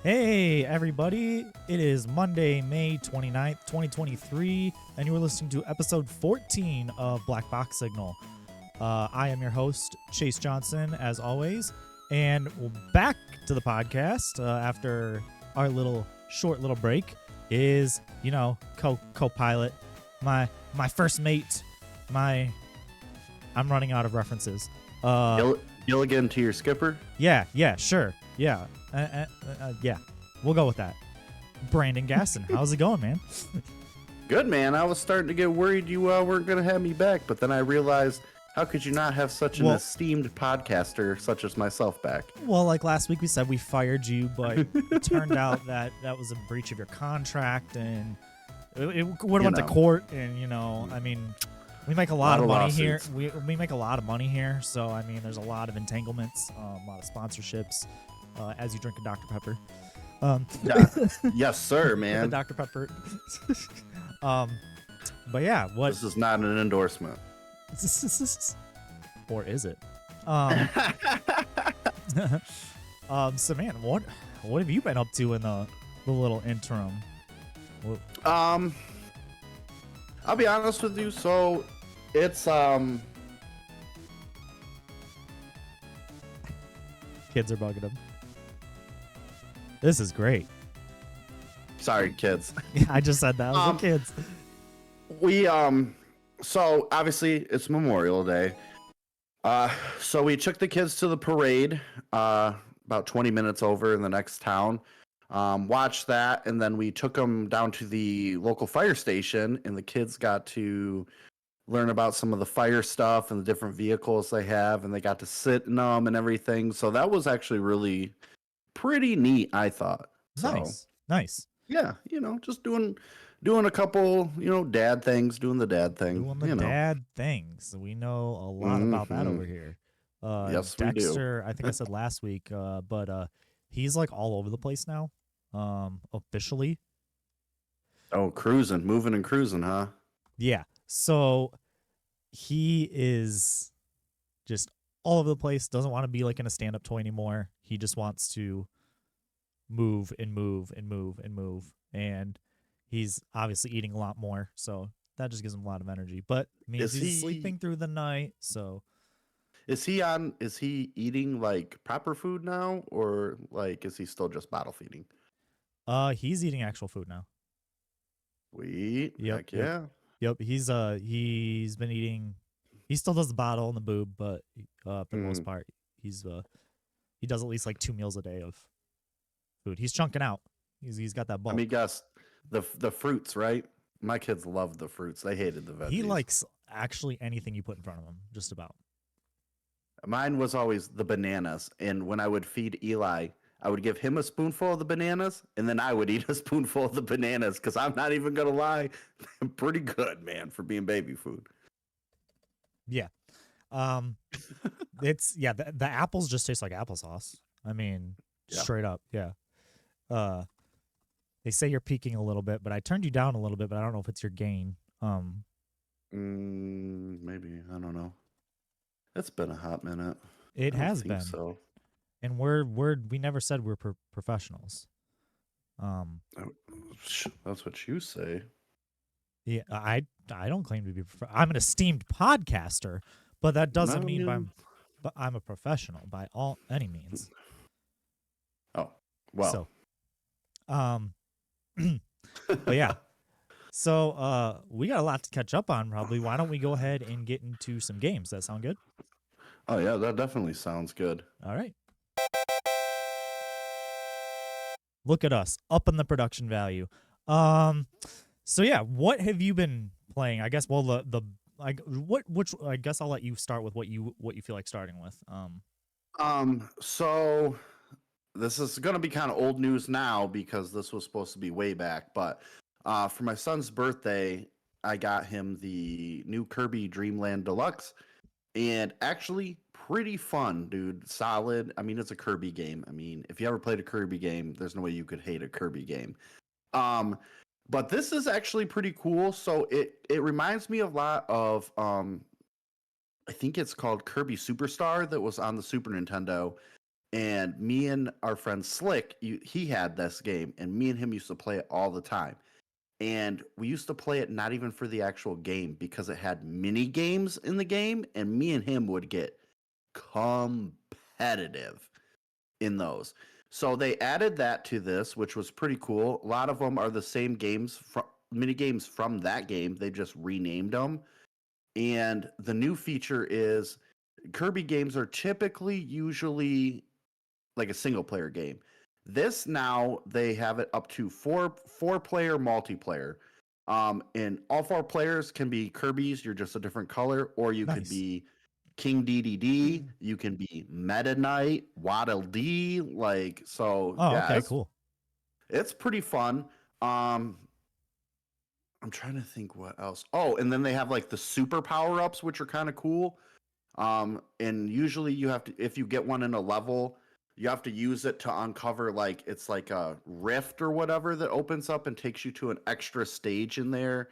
Hey, everybody. It is Monday, May 29th, 2023, and you are listening to episode 14 of Black Box Signal. I am your host, Chase Johnson, as always, and back to the podcast after our short little break is, co-pilot, my first mate, I'm running out of references. Gilligan to your skipper? Yeah, sure. Yeah. Yeah, we'll go with that. Brandon Gaston, how's it going, man? Good, man. I was starting to get worried you weren't going to have me back, but then I realized, how could you not have such an esteemed podcaster such as myself back? Well, like last week we said we fired you, but it turned out that was a breach of your contract, and it would have went to court, and, we make a lot of money here. We make a lot of money here, so, there's a lot of entanglements, a lot of sponsorships. As you drink a Dr. Pepper. Yes, sir, man. Dr. Pepper. But yeah, what? This is not an endorsement. Or is it? So man, what have you been up to in the little interim? I'll be honest with you. So it's kids are bugging him. This is great. Sorry, kids. I just said that. The kids. We so obviously it's Memorial Day. So we took the kids to the parade, about 20 minutes over in the next town. Watched that, and then we took them down to the local fire station, and the kids got to learn about some of the fire stuff and the different vehicles they have, and they got to sit in them and everything. So that was actually really pretty neat, I thought. Nice. Yeah, just doing a couple, dad things, doing the dad thing. Doing the dad things. We know a lot about that over here. Yes, Dexter, we do. I think I said last week, but he's like all over the place now, officially. Oh, moving and cruising, huh? Yeah. So he is just all over the place, doesn't want to be like in a stand-up toy anymore. He just wants to move and move and move and move. And he's obviously eating a lot more, so that just gives him a lot of energy. But means he's sleeping through the night, so is he eating like proper food now, or like is he still just bottle feeding? He's eating actual food now. Sweet. Yep. Yeah. Yep. He's been eating. He still does the bottle and the boob, but for the most part, he does at least like 2 meals a day of food. He's chunking out. He's got that bulk. Guess the fruits, right? My kids loved the fruits. They hated the veggies. He likes actually anything you put in front of him, just about. Mine was always the bananas, and when I would feed Eli, I would give him a spoonful of the bananas, and then I would eat a spoonful of the bananas, because I'm not even gonna lie, they're pretty good, man, for being baby food. Yeah. It's the apples just taste like applesauce. Straight up, yeah. They say you're peaking a little bit, but I turned you down a little bit, but I don't know if it's your gain. Maybe, I don't know. It's been a hot minute. It has been. So. And we never said we're professionals. That's what you say. Yeah, I don't claim to be. I'm an esteemed podcaster, but that doesn't mean I'm a professional by any means. Oh, well. So, but yeah. So we got a lot to catch up on. Probably. Why don't we go ahead and get into some games? Does that sound good? Oh yeah, that definitely sounds good. All right. Look at us, up in the production value. So yeah, what have you been playing? I guess I guess I'll let you start with what you feel like starting with. So this is gonna be kind of old news now because this was supposed to be way back, but for my son's birthday, I got him the new Kirby Dreamland Deluxe, and actually pretty fun, dude. Solid. It's a Kirby game. If you ever played a Kirby game, there's no way you could hate a Kirby game. But this is actually pretty cool. So it reminds me a lot of I think it's called Kirby Superstar that was on the Super Nintendo. And me and our friend Slick, he had this game, and me and him used to play it all the time. And we used to play it not even for the actual game because it had mini games in the game, and me and him would get competitive in those. So they added that to this, which was pretty cool. A lot of them are the same games from mini games from that game. They just renamed them. And the new feature is Kirby games are typically usually like a single player game. This now they have it up to four player multiplayer. And all four players can be Kirby's, you're just a different color, or you could Nice. be King DDD, you can be Meta Knight, Waddle Dee, like so Oh, yeah, okay, cool. it's pretty fun. I'm trying to think what else. Oh, and then they have like the super power-ups, which are kind of cool. And usually you have to, if you get one in a level, you have to use it to uncover like it's like a rift or whatever that opens up and takes you to an extra stage in there,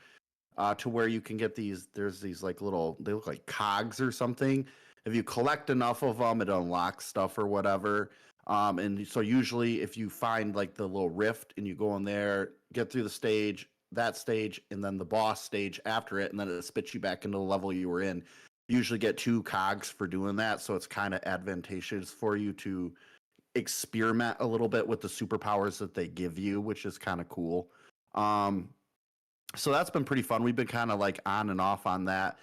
to where you can get these. There's these like little, they look like cogs or something. If you collect enough of them, it unlocks stuff or whatever. And so usually if you find like the little rift and you go in there, get through the stage, that stage, and then the boss stage after it, and then it spits you back into the level you were in. You usually get 2 cogs for doing that, so it's kind of advantageous for you to experiment a little bit with the superpowers that they give you, which is kind of cool. Um, so that's been pretty fun. We've been kind of like on and off on that.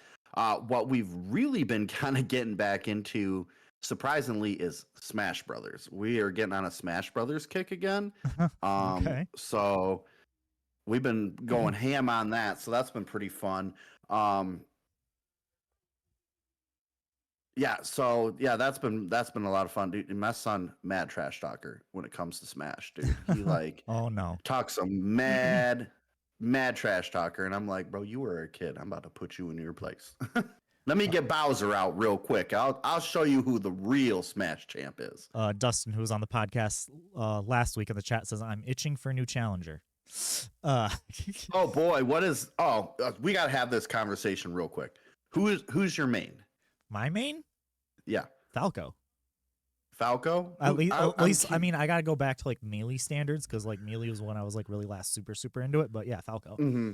What we've really been kind of getting back into, surprisingly, is Smash Brothers. We are getting on a Smash Brothers kick again. Okay. So we've been going ham on that. So that's been pretty fun. Um, yeah, so yeah, that's been a lot of fun, dude. And my son, mad trash talker when it comes to Smash, dude. He like Oh no. talks some mad trash talker, and I'm like, bro, you were a kid. I'm about to put you in your place. Let me get Bowser out real quick. I'll show you who the real Smash champ is. Dustin, who was on the podcast last week in the chat, says I'm itching for a new challenger. Oh boy, what is? Oh, we gotta have this conversation real quick. Who's your main? My main? Yeah, Falco. Falco. At least, I mean, I gotta go back to like Melee standards because like Melee was when I was like really last super into it. But yeah, Falco. Mm-hmm.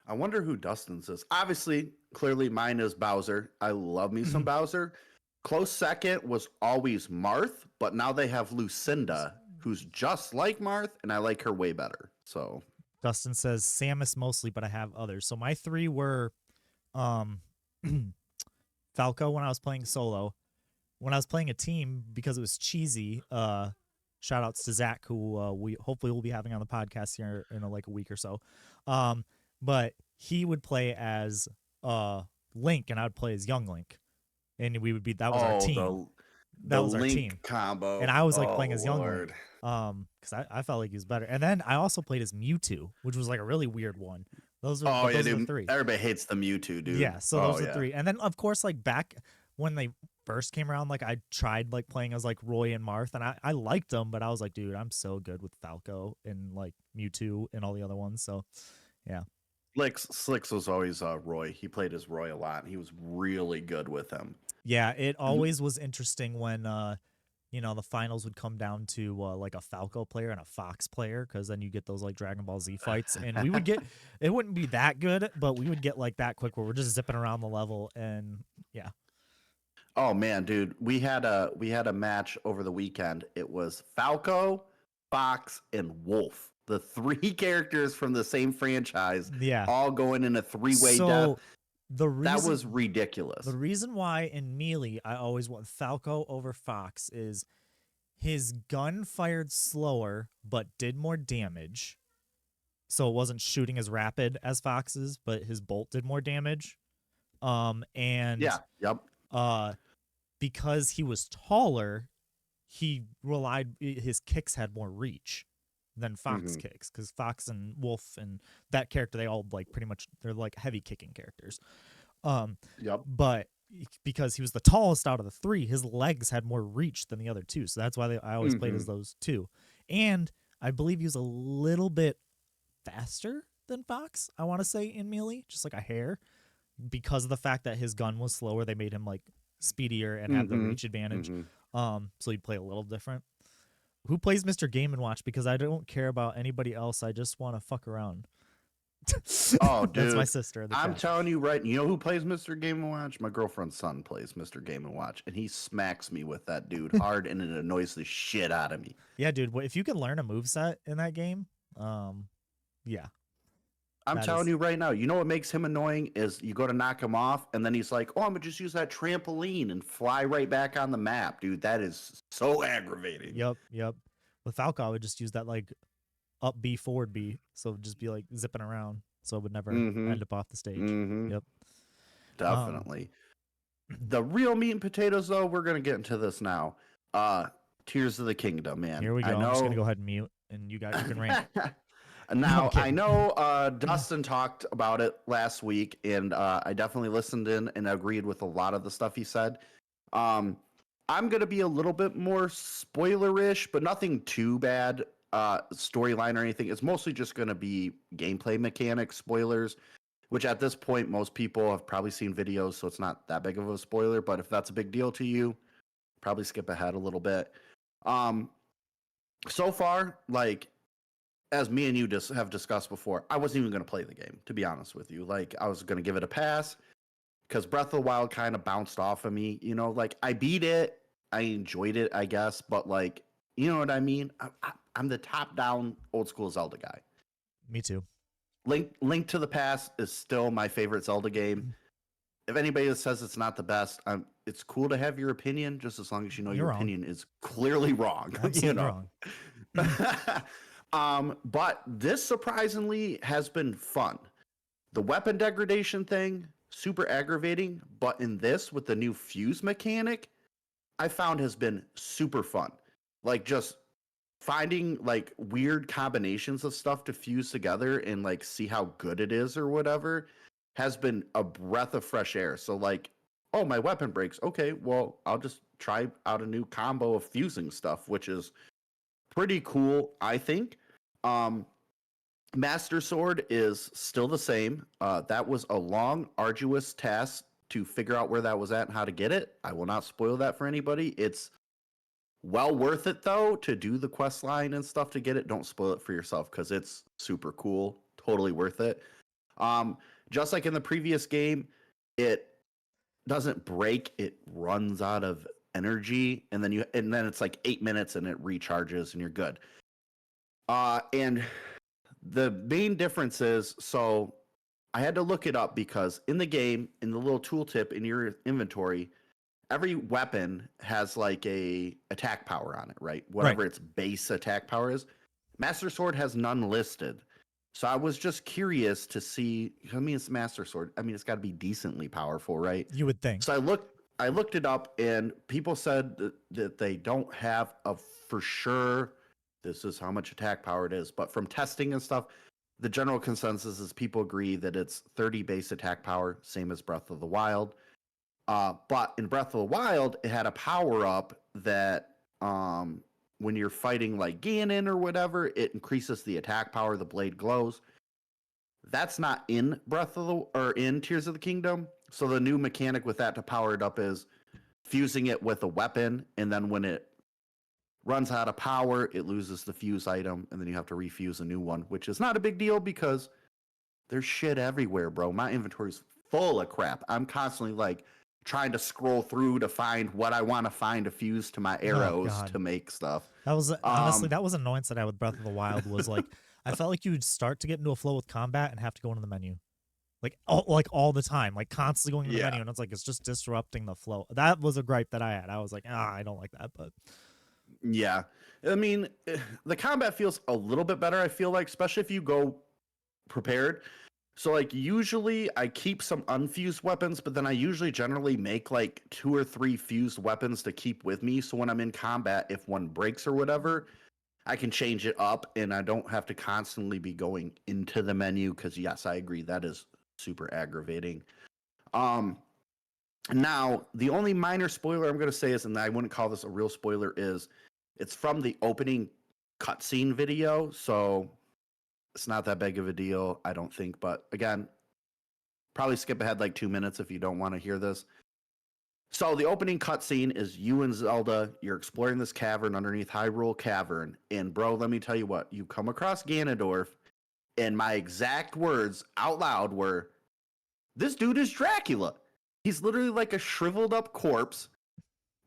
I wonder who Dustin's is. Obviously, clearly mine is Bowser. I love me some Bowser. Close second was always Marth, but now they have Lucinda, who's just like Marth, and I like her way better. So Dustin says Samus mostly, but I have others. So my 3 were Falco when I was playing solo. When I was playing a team, because it was cheesy, shout outs to Zach, who we hopefully will be having on the podcast here in like a week or so. But he would play as Link, and I would play as Young Link, and we would be that was our team. The was our Link team combo, and I was like playing as Young Lord. Link, because I felt like he was better. And then I also played as Mewtwo, which was like a really weird one. Those are the 3. Everybody hates the Mewtwo, dude. Yeah, so those are 3. And then of course, like back when they first came around, like I tried like playing as like Roy and Marth, and I liked them, but I was like, dude, I'm so good with Falco and like Mewtwo and all the other ones. So yeah. Slicks was always Roy. He played as Roy a lot, and he was really good with him. Yeah, it always was interesting when the finals would come down to like a Falco player and a Fox player, because then you get those like Dragon Ball Z fights, and we would get it wouldn't be that good, but we would get like that quick where we're just zipping around the level, and yeah. Oh man, dude, we had a match over the weekend. It was Falco, Fox, and Wolf. The 3 characters from the same franchise, all going in a 3-way death. That was ridiculous. The reason why in Melee I always want Falco over Fox is his gun fired slower but did more damage. So it wasn't shooting as rapid as Fox's, but his bolt did more damage. Because he was taller, his kicks had more reach than Fox kicks, because Fox and Wolf and that character, they all like pretty much, they're like heavy kicking characters. But because he was the tallest out of the 3, his legs had more reach than the other 2, so that's why I always played as those 2. And I believe he was a little bit faster than Fox, I want to say, in Melee, just like a hair, because of the fact that his gun was slower. They made him like speedier and had the reach advantage. So you'd play a little different. Who plays Mr. Game and Watch? Because I don't care about anybody else. I just want to fuck around. Oh, That's my dude. sister in the I'm chat. telling you right, you know who plays Mr. Game and Watch? My girlfriend's son plays Mr. Game and Watch, and he smacks me with that dude hard, and it annoys the shit out of me. Yeah, dude. If you can learn a moveset in that game, yeah, I'm that telling is. you right now, you know what makes him annoying is you go to knock him off, and then he's like, "Oh, I'm gonna just use that trampoline and fly right back on the map, dude." That is so aggravating. Yep. With Falco, I would just use that like up B forward B, so it'd just be like zipping around, so it would never Mm-hmm. end up off the stage. Mm-hmm. Yep. Um, Definitely. The real meat and potatoes, though, we're gonna get into this now. Tears of the Kingdom, man. here we I go. I'm just gonna know. go ahead and mute, and you can rant. No, I'm Now, I kidding. know Dustin talked about it last week, and I definitely listened in and agreed with a lot of the stuff he said. I'm going to be a little bit more spoilerish, but nothing too bad, storyline or anything. It's mostly just going to be gameplay mechanics spoilers, which at this point, most people have probably seen videos, so it's not that big of a spoiler. But if that's a big deal to you, probably skip ahead a little bit. Um, so far, like, as me and you just have discussed before, I wasn't even going to play the game, to be honest with you. Like, I was going to give it a pass because Breath of the Wild kind of bounced off of me. You know, like, I beat it, I enjoyed it, I guess, but, like, you know what I mean? I'm the top down old school Zelda guy. Me too. Link to the Past is still my favorite Zelda game. If anybody says it's not the best, it's cool to have your opinion, just as long as you know You're your wrong. opinion is clearly wrong. Absolutely You know? wrong. But this surprisingly has been fun. The weapon degradation thing, super aggravating, but in this with the new fuse mechanic, I found has been super fun. Like just finding like weird combinations of stuff to fuse together and like see how good it is or whatever has been a breath of fresh air. So like, oh, my weapon breaks. Okay, well, I'll just try out a new combo of fusing stuff, which is pretty cool, I think. Um, Master Sword is still the same. That was a long, arduous task to figure out where that was at and how to get it. I will not spoil that for anybody. It's well worth it though to do the quest line and stuff to get it. Don't spoil it for yourself because it's super cool. Totally worth it. Um, just like in the previous game, it doesn't break. It runs out of energy, and then it's like 8 minutes and it recharges and you're good. And the main difference is, so I had to look it up because in the game, in the little tooltip in your inventory, every weapon has like a attack power on it, right? Whatever its base attack power is. Master Sword has none listed. So I was just curious to see. I mean, it's Master Sword. I mean, it's got to be decently powerful, right? You would think. So I looked it up, and people said that they don't have a for sure. This is how much attack power it is, but from testing and stuff, the general consensus is people agree that it's 30 base attack power, same as Breath of the Wild. But in Breath of the Wild, it had a power up that when you're fighting like Ganon or whatever, it increases the attack power. The blade glows. That's not in in Tears of the Kingdom. So the new mechanic with that to power it up is fusing it with a weapon, and then when it runs out of power, it loses the fuse item, and then you have to refuse a new one, which is not a big deal because there's shit everywhere, bro. My inventory's full of crap. I'm constantly like trying to scroll through to find what I want to find to fuse to my arrows to make stuff. That was honestly that was an annoyance that I had with Breath of the Wild was like I felt like you would start to get into a flow with combat and have to go into the menu. Like all the time, like constantly going into the menu, and it's like it's just disrupting the flow. That was a gripe that I had. I was like, I don't like that, but yeah, I mean, the combat feels a little bit better. I feel like, especially if you go prepared. So like usually I keep some unfused weapons, but then I usually generally make like 2 or 3 fused weapons to keep with me. So when I'm in combat, if one breaks or whatever, I can change it up and I don't have to constantly be going into the menu because yes, I agree that is super aggravating. Now the only minor spoiler I'm gonna say is, and I wouldn't call this a real spoiler, is it's from the opening cutscene video, so it's not that big of a deal, I don't think. But again, probably skip ahead like 2 minutes if you don't want to hear this. So the opening cutscene is you and Zelda. You're exploring this cavern underneath Hyrule Cavern, and bro, let me tell you what. You come across Ganondorf, and my exact words out loud were, "This dude is Dracula. He's literally like a shriveled up corpse."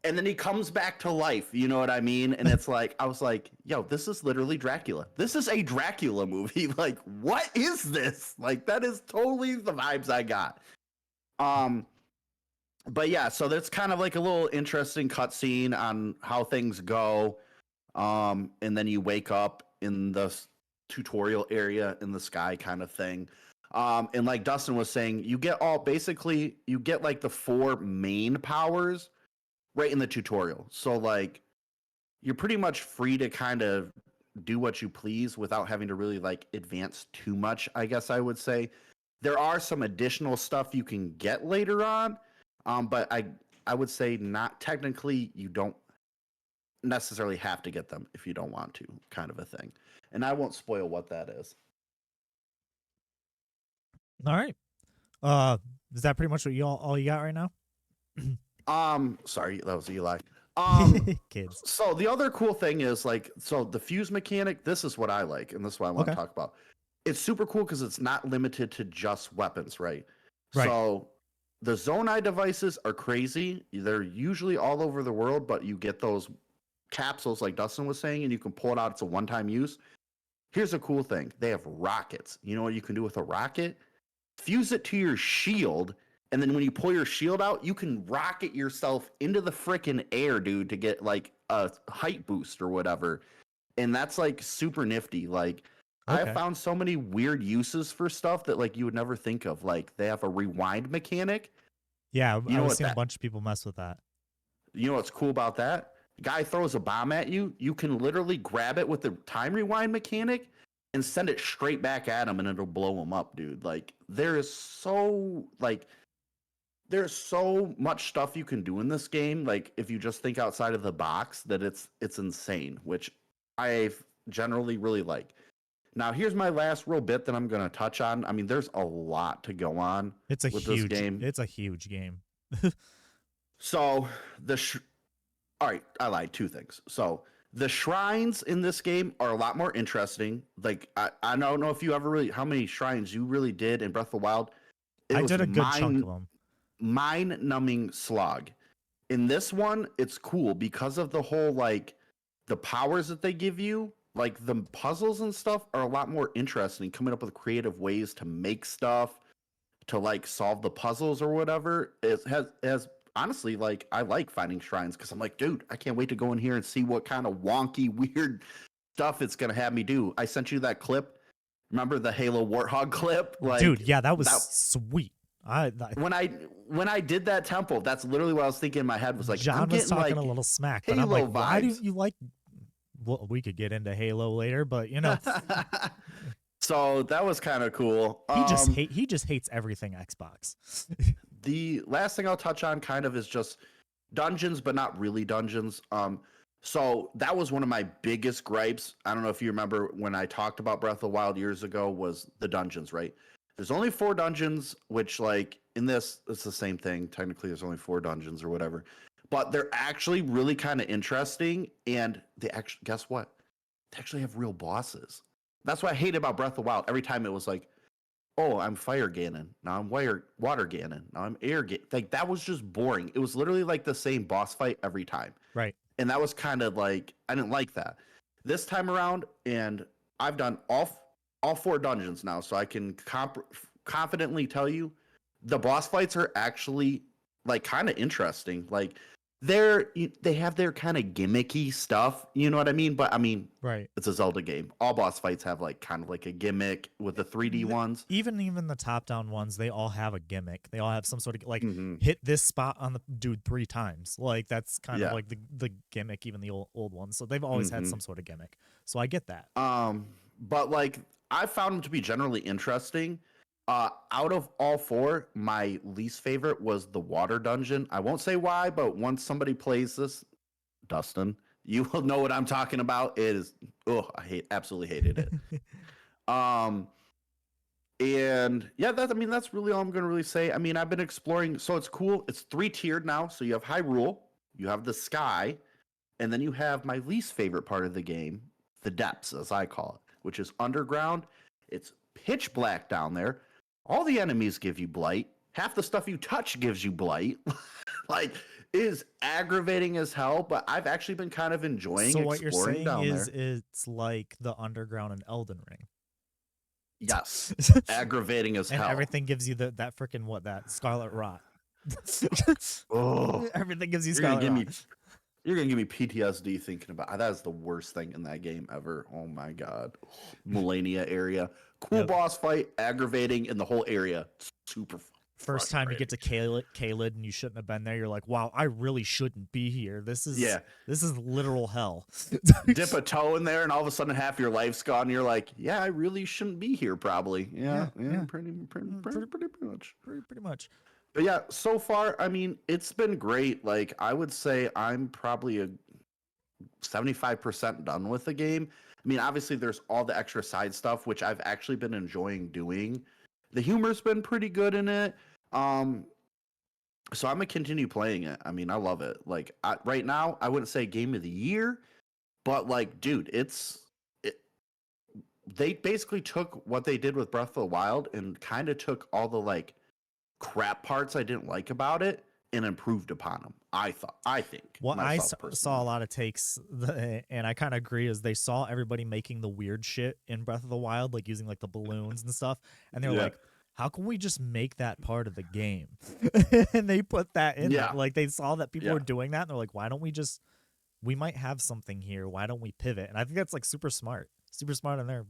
And then he comes back to life, you know what I mean? And it's like, I was like, yo, this is literally Dracula. This is a Dracula movie. Like, what is this? Like, that is totally the vibes I got. But yeah, so that's kind of like a little interesting cutscene on how things go. And then you wake up in the tutorial area in the sky kind of thing. And like Dustin was saying, you get like the 4 main powers right in the tutorial. So like you're pretty much free to kind of do what you please without having to really like advance too much, I guess I would say. There are some additional stuff you can get later on, but I would say not technically. You don't necessarily have to get them if you don't want to, kind of a thing. And I won't spoil what that is. All right. Is that pretty much what all you got right now? Sorry, that was Eli. Kids. So the other cool thing is like, so the fuse mechanic, this is what I like, and this is what I want to talk about. It's super cool because it's not limited to just weapons, right? So the Zonai devices are crazy. They're usually all over the world, but you get those capsules like Dustin was saying, and you can pull it out. It's a one-time use. Here's a cool thing. They have rockets. You know what you can do with a rocket? Fuse it to your shield, and then when you pull your shield out, you can rocket yourself into the freaking air, dude, to get like a height boost or whatever. And that's like super nifty. Like I have found so many weird uses for stuff that like you would never think of. Like they have a rewind mechanic. Yeah, I was seeing a bunch of people mess with that. You know what's cool about that? Guy throws a bomb at you, you can literally grab it with the time rewind mechanic and send it straight back at him and it'll blow him up, dude. Like there's so much stuff you can do in this game. Like if you just think outside of the box, that it's insane, which I generally really like. Now here's my last real bit that I'm gonna touch on. I mean, there's a lot to go on. It's a huge game. It's a huge game. So all right, I lied. 2 things. So the shrines in this game are a lot more interesting. Like I don't know if you ever really how many shrines you really did in Breath of the Wild. I did a good chunk of them. Mind-numbing slog. In this one, it's cool because of the whole like the powers that they give you. Like the puzzles and stuff are a lot more interesting. Coming up with creative ways to make stuff, to like solve the puzzles or whatever. It has honestly, like I like finding shrines because I'm like, dude, I can't wait to go in here and see what kind of wonky, weird stuff it's gonna have me do. I sent you that clip. Remember the Halo Warthog clip? Like, dude, yeah, that was sweet. When I did that temple, that's literally what I was thinking in my head. Was like, John was talking like a little smack, but I'm like, why do you like? Well, we could get into Halo later, but you know. So that was kind of cool. He just hates everything Xbox. The last thing I'll touch on kind of is just dungeons, but not really dungeons. So that was one of my biggest gripes. I don't know if you remember when I talked about Breath of the Wild years ago, was the dungeons, right? There's only 4 dungeons, which like in this, it's the same thing. Technically, there's only 4 dungeons or whatever. But they're actually really kind of interesting, and they actually, guess what? They actually have real bosses. That's what I hate about Breath of the Wild. Every time it was like, oh, I'm Fire Ganon. Now I'm Water Ganon. Now I'm Air Ganon. Like, that was just boring. It was literally like the same boss fight every time. Right. And that was kind of like, I didn't like that. This time around, and I've done all 4 dungeons now, so I can confidently tell you the boss fights are actually like kind of interesting. Like they have their kind of gimmicky stuff, you know what I mean? But I mean, right, it's a Zelda game. All boss fights have like kind of like a gimmick with the 3D ones. Even the top-down ones, they all have a gimmick. They all have some sort of like hit this spot on the dude 3 times. Like that's kind of like the gimmick. Even the old ones, so they've always had some sort of gimmick. So I get that. But like I found them to be generally interesting. Out of all 4, my least favorite was the water dungeon. I won't say why, but once somebody plays this, Dustin, you will know what I'm talking about. It is, I absolutely hated it. And yeah, that's really all I'm gonna really say. I mean, I've been exploring, so it's cool. It's 3-tiered now. So you have Hyrule, you have the sky, and then you have my least favorite part of the game, the depths, as I call it, which is underground. It's pitch black down there. All the enemies give you blight. Half the stuff you touch gives you blight. Like, it is aggravating as hell, but I've actually been kind of enjoying So what you're exploring saying down is there. it's like the underground in Elden Ring. Yes, aggravating as And hell. everything gives you that freaking that scarlet rot. Oh, Everything gives you you're gonna scarlet give rot. me you're gonna give me PTSD thinking about that. Is the worst thing in that game ever. Oh my god, Melania area, cool Yep. boss fight, aggravating, and the whole area super First time you frustrating. get to Caelid and you shouldn't have been there, you're like, wow, I really shouldn't be here. This Yeah, is literal hell. dip a toe in there, and all of a sudden half your life's gone. And you're like, yeah, I really shouldn't be here. Probably. Yeah, Yeah. pretty much. Pretty much. But yeah, so far, I mean, it's been great. Like, I would say I'm probably a 75% done with the game. I mean, obviously, there's all the extra side stuff, which I've actually been enjoying doing. The humor's been pretty good in it. Um, so I'm gonna continue playing it. I mean, I love it. Like, right now, I wouldn't say game of the year, but like, dude, they basically took what they did with Breath of the Wild and kind of took all the like crap parts I didn't like about it and improved upon them. I think What I myself saw a personally. lot of takes, and I kind of agree, is they saw everybody making the weird shit in Breath of the Wild, like using like the balloons and stuff, and they're Yeah, like, how can we just make that part of the game? And they put that in there. yeah, Like they saw that people yeah. were doing that, and they're like, why don't we just, we might have something here. Why don't we pivot? And I think that's like super smart on their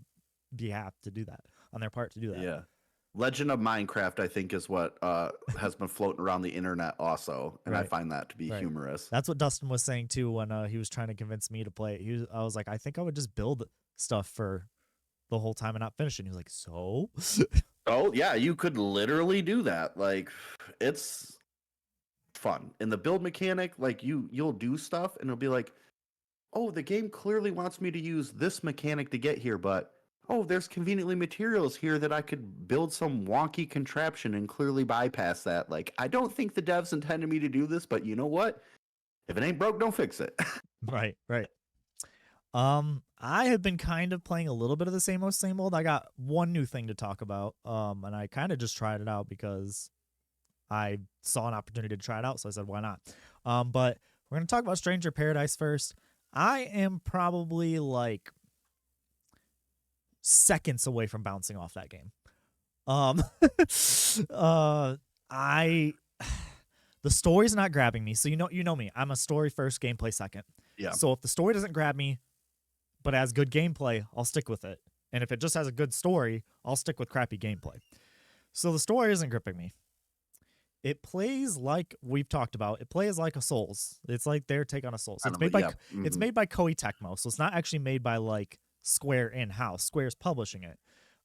behalf to do that, on their part to do that. Yeah. Legend of Minecraft, I think, is what has been floating around the internet also, and I Right. find that to be Right. humorous. That's what Dustin was saying too when he was trying to convince me to play it. I was like, I think I would just build stuff for the whole time and not finish it. And he was like, so? Oh yeah, you could literally do that. Like, it's fun. And the build mechanic, like you'll do stuff, and it'll be like, oh, the game clearly wants me to use this mechanic to get here, but oh, there's conveniently materials here that I could build some wonky contraption and clearly bypass that. Like, I don't think the devs intended me to do this, but you know what? If it ain't broke, don't fix it. Right, right. I have been kind of playing a little bit of the same old. I got one new thing to talk about. And I kind of just tried it out because I saw an opportunity to try it out, so I said, why not? But we're gonna talk about Stranger Paradise first. I am probably like seconds away from bouncing off that game. Um, I the story's not grabbing me. So you know me. I'm a story first, gameplay second. Yeah. So if the story doesn't grab me, but has good gameplay, I'll stick with it. And if it just has a good story, I'll stick with crappy gameplay. So the story isn't gripping me. It plays like we've talked about. It plays like a Souls. It's like their take on a Souls. So it's made by it's made by Koei Tecmo. So it's not actually made by like Square in house. Square's publishing it.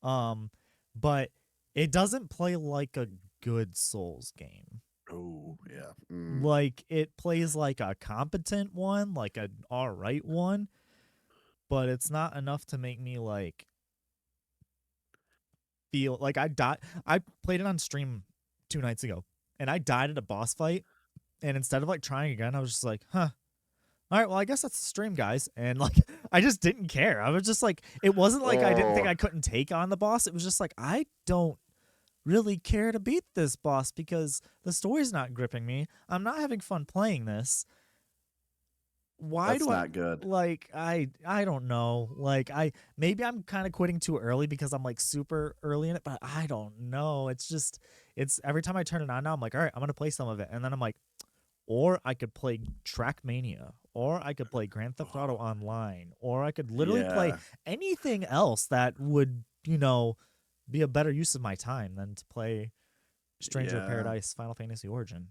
But it doesn't play like a good Souls game. Oh yeah. Like it plays like a competent one, like an all right one, but it's not enough to make me like feel like I died. I played it on stream 2 nights ago, and I died at a boss fight. And instead of like trying again, I was just like, huh. All right, well, I guess that's the stream, guys. And like, I just didn't care. I was just like, it wasn't like I didn't think I couldn't take on the boss. It was just like, I don't really care to beat this boss because the story's not gripping me. I'm not having fun playing this. Why That's do I not good. like I don't know. Like maybe I'm kind of quitting too early because I'm like super early in it, but I don't know. It's just it's every time I turn it on now, I'm like, all right, I'm gonna play some of it. And then I'm like, or I could play Trackmania, or I could play Grand Theft Auto Online, or I could literally play Yeah. anything else that would, be a better use of my time than to play Stranger Yeah. Paradise Final Fantasy Origin.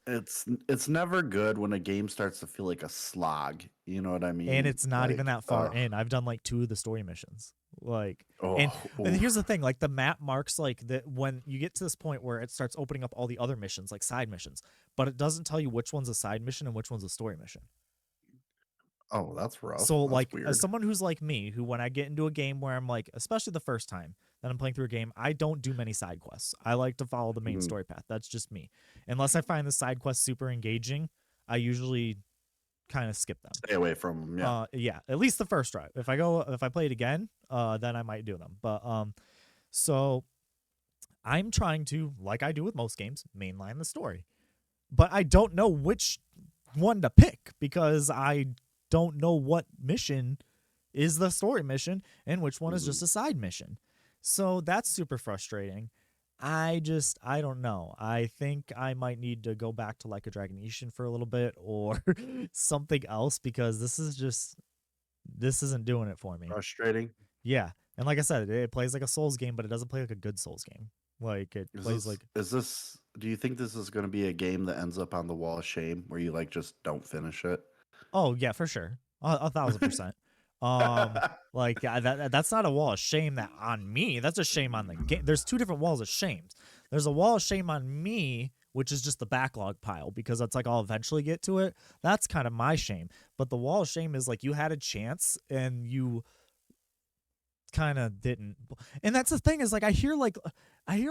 It's never good when a game starts to feel like a slog. You know what I mean? And it's not even Like, that far in. I've done like 2 of the story missions. Like, and oh, here's the thing: like the map marks like that when you get to this point where it starts opening up all the other missions, like side missions, but it doesn't tell you which one's a side mission and which one's a story mission. oh, that's rough. So, That's like, weird. as someone who's like me, who when I get into a game where I'm like, especially the first time, that I'm playing through a game, I don't do many side quests. I like to follow the main Mhm. story path. That's just me. Unless I find the side quest super engaging, I usually kind of skip them. Stay away from them. Yeah. Yeah, at least the first try. If I play it again, then I might do them. But so I'm trying to, like I do with most games, mainline the story. But I don't know which one to pick because I don't know what mission is the story mission and which one is just a side mission. So that's super frustrating. I don't know. I think I might need to go back to Like a Dragon Ishin for a little bit or something else because this isn't doing it for me. Frustrating. Yeah. And like I said, it plays like a Souls game, but it doesn't play like a good Souls game. Like it plays like Is this? Do you think this is going to be a game that ends up on the wall of shame where you like just don't finish it? oh yeah, for sure. 1,000%. Like that's not a wall of shame that on me. That's a shame on the game. There's two different walls of shame. There's a wall of shame on me, which is just the backlog pile because it's like I'll eventually get to it. That's kind of my shame. But the wall of shame is like you had a chance and you kind of didn't. And that's the thing is like I hear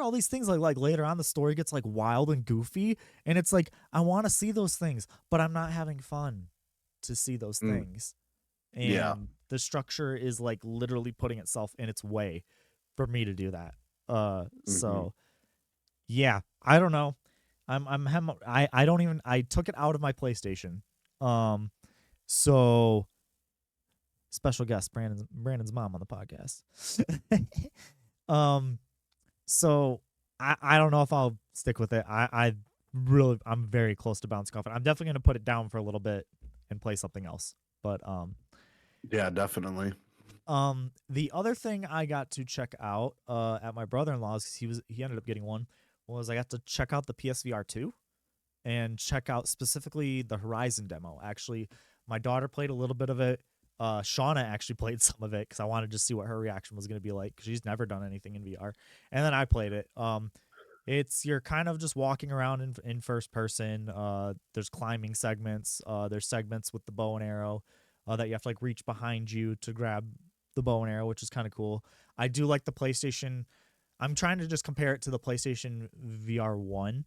all these things like later on the story gets like wild and goofy and it's like I want to see those things, but I'm not having fun to see those things. And Yeah. the structure is like literally putting itself in its way for me to do that. So yeah, I don't know. I don't even I took it out of my PlayStation. So special guest Brandon's mom on the podcast. So I don't know if I'll stick with it. I'm very close to bouncing off it. I'm definitely gonna put it down for a little bit and play something else. But Yeah, definitely. the other thing I got to check out at my brother-in-law's, he ended up getting one, was I got to check out the PSVR 2 and check out specifically the Horizon demo. Actually, my daughter played a little bit of it. Shauna actually played some of it because I wanted to see what her reaction was going to be like because she's never done anything in VR. And then I played it. You're kind of just walking around in first person. There's climbing segments. There's segments with the bow and arrow that you have to like reach behind you to grab the bow and arrow, which is kind of cool. I do like the PlayStation. I'm trying to just compare it to the PlayStation VR 1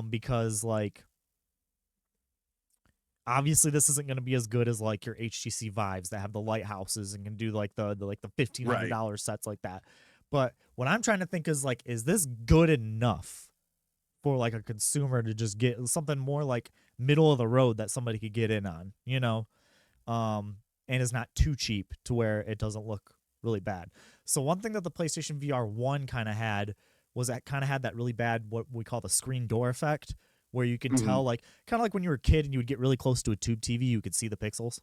because like obviously this isn't going to be as good as like your HTC Vives that have the lighthouses and can do like the $1,500 sets like that. But what I'm trying to think is like, is this good enough for like a consumer to just get something more like middle of the road that somebody could get in on, you know? And is not too cheap to where it doesn't look really bad. So one thing that the PlayStation VR 1 kind of had was that kind of had that really bad, what we call the screen door effect, where you could tell like, kind of like when you were a kid and you would get really close to a tube TV, you could see the pixels.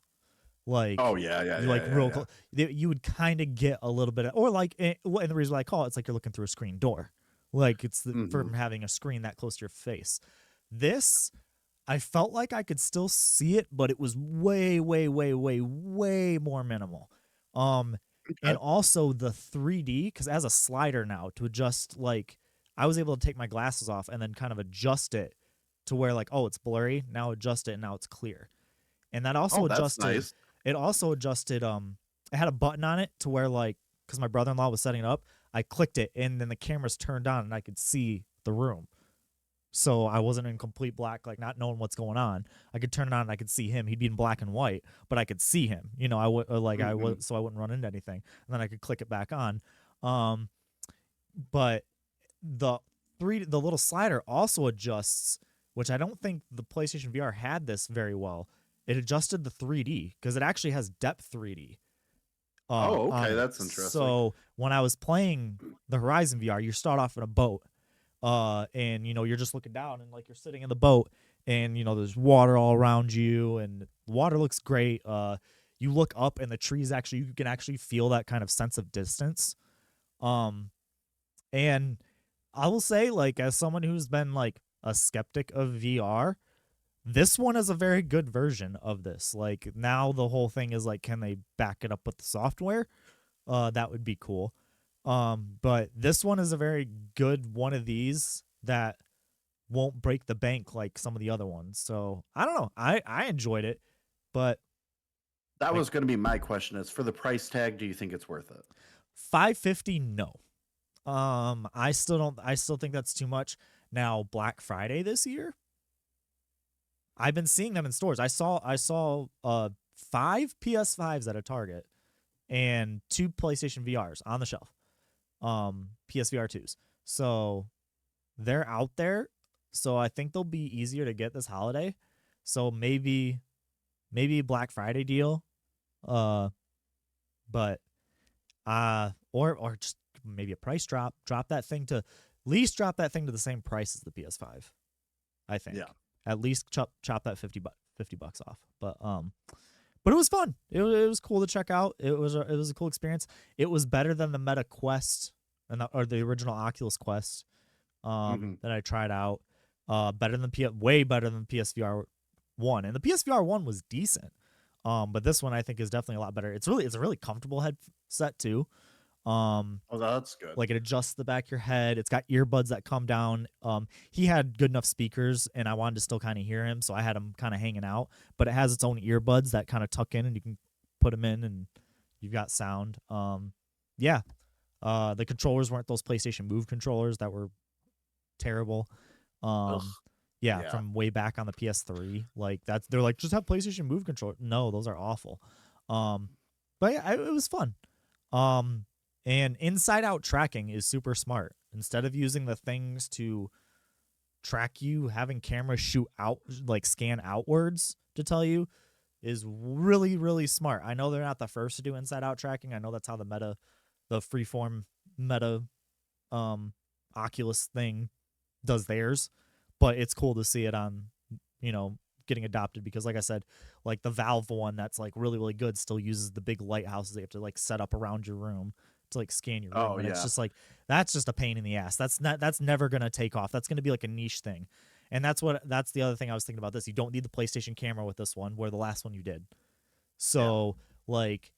Like, oh yeah, you like real close. You would kind of get a little bit of, or like, and the reason why I call it's like you're looking through a screen door. Like it's from having a screen that close to your face. This, I felt like I could still see it, but it was way, way, way, way, way more minimal. And also the 3D, because as a slider now to adjust, like I was able to take my glasses off and then kind of adjust it to where like, oh, it's blurry. Now adjust it, and now it's clear. And that also adjusted. Nice. It also adjusted. It had a button on it to where like, because my brother-in-law was setting it up, I clicked it and then the cameras turned on and I could see the room. So I wasn't in complete black, like not knowing what's going on. I could turn it on and I could see him. He'd be in black and white, but I could see him. You know, I would so I wouldn't run into anything. And then I could click it back on. But the little slider also adjusts, which I don't think the PlayStation VR had this very well. It adjusted the 3D because it actually has depth 3D. Okay, that's interesting. So when I was playing the Horizon VR, you start off in a boat. And you know you're just looking down and like you're sitting in the boat and you know there's water all around you and the water looks great. You look up and the trees actually, you can actually feel that kind of sense of distance. And I will say, like, as someone who's been like a skeptic of VR, this one is a very good version of this. Like now the whole thing is like, can they back it up with the software? That would be cool. But this one is a very good one of these that won't break the bank like some of the other ones. So I don't know. I enjoyed it, but that was going to be my question: is for the price tag, do you think it's worth it? $550, no. I still think that's too much. Now, Black Friday this year, I've been seeing them in stores. I saw 5 PS5s at a Target and 2 PlayStation VRs on the shelf. PSVR 2s. So they're out there. So I think they'll be easier to get this holiday. So maybe Black Friday deal. But or just maybe a price drop. Drop that thing to at least drop that thing to the same price as the PS5. I think. Yeah. At least chop that $50 off. But it was fun. It was cool to check out. It was a cool experience. It was better than the Meta Quest or the original Oculus Quest that I tried out. Way better than PSVR 1. And the PSVR 1 was decent. But this one I think is definitely a lot better. It's a really comfortable headset too. Oh, that's good. Like it adjusts the back of your head. It's got earbuds that come down. He had good enough speakers, and I wanted to still kind of hear him, so I had him kind of hanging out. But it has its own earbuds that kind of tuck in, and you can put them in, and you've got sound. Yeah. The controllers weren't those PlayStation Move controllers that were terrible. Yeah, from way back on the PS3. Like they're like, just have PlayStation Move controller. No, those are awful. But yeah, it was fun. And inside out tracking is super smart. Instead of using the things to track you, having cameras shoot out, like scan outwards to tell you, is really, really smart. I know they're not the first to do inside out tracking. I know that's how the freeform Meta Oculus thing does theirs. But it's cool to see it on, getting adopted because, like I said, like the Valve one that's like really, really good still uses the big lighthouses that you have to like set up around your room to like scan your room. Oh, and yeah. It's just like, that's just a pain in the ass. That's never going to take off. That's going to be like a niche thing. And that's the other thing I was thinking about this. You don't need the PlayStation camera with this one, where the last one you did. So like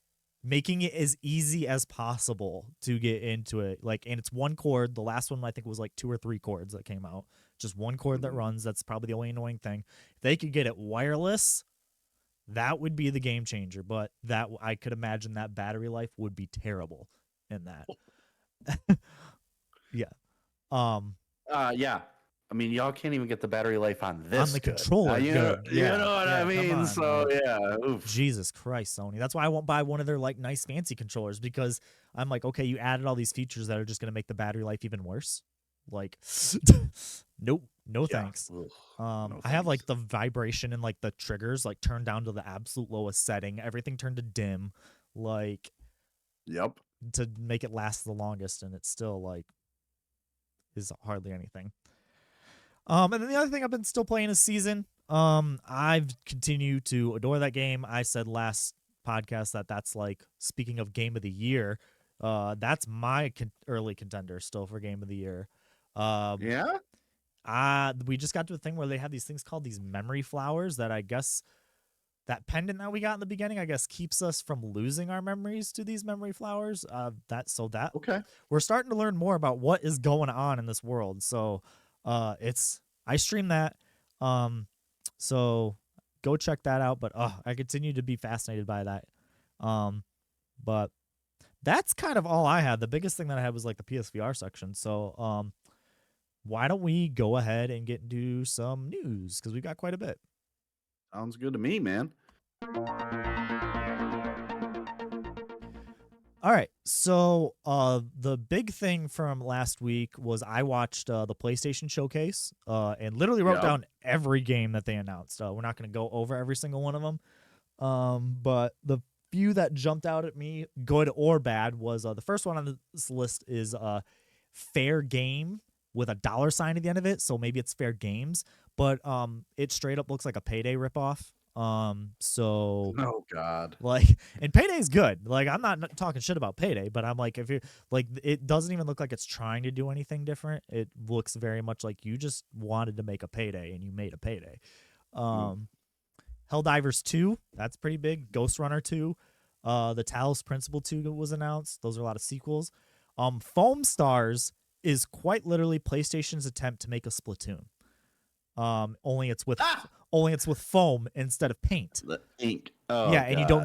making it as easy as possible to get into it. Like, and it's one cord. The last one I think was like 2 or 3 cords that came out. Just one cord that runs. That's probably the only annoying thing. If they could get it wireless, that would be the game changer. But that I could imagine that battery life would be terrible in that. Yeah. Yeah. I mean, y'all can't even get the battery life on this. On the controller. You know what I mean? On, so like, yeah. Oof. Jesus Christ, Sony. That's why I won't buy one of their like nice fancy controllers, because I'm like, okay, you added all these features that are just gonna make the battery life even worse. Like, nope, no thanks. No I have like the vibration and like the triggers like turned down to the absolute lowest setting. Everything turned to dim, like, yep, to make it last the longest, and it's still like is hardly anything. And then the other thing I've been still playing is Season. I've continued to adore that game. I said last podcast that's like, speaking of game of the year, that's my early contender still for game of the year. Yeah. We just got to a thing where they have these things called these memory flowers that I guess that pendant that we got in the beginning, I guess, keeps us from losing our memories to these memory flowers. Okay. We're starting to learn more about what is going on in this world. So, I stream that. So go check that out. But I continue to be fascinated by that. But that's kind of all I had. The biggest thing that I had was like the PSVR section. So, why don't we go ahead and get into some news, because we've got quite a bit. Sounds good to me, man. All right, so the big thing from last week was I watched the PlayStation Showcase and literally wrote down every game that they announced. We're not going to go over every single one of them, but the few that jumped out at me, good or bad, was the first one on this list is Fair Game with a $sign at the end of it, so maybe it's Fair Games, but it straight up looks like a Payday ripoff. So oh god, like, and Payday's good. Like, I'm not talking shit about Payday, but I'm like, if you're like, it doesn't even look like it's trying to do anything different. It looks very much like you just wanted to make a Payday and you made a Payday. Helldivers 2, that's pretty big. Ghost Runner 2, the Talos Principle 2 was announced. Those are a lot of sequels. Foam Stars is quite literally PlayStation's attempt to make a Splatoon. Only it's with foam instead of paint. The ink. Oh, yeah, and God. you don't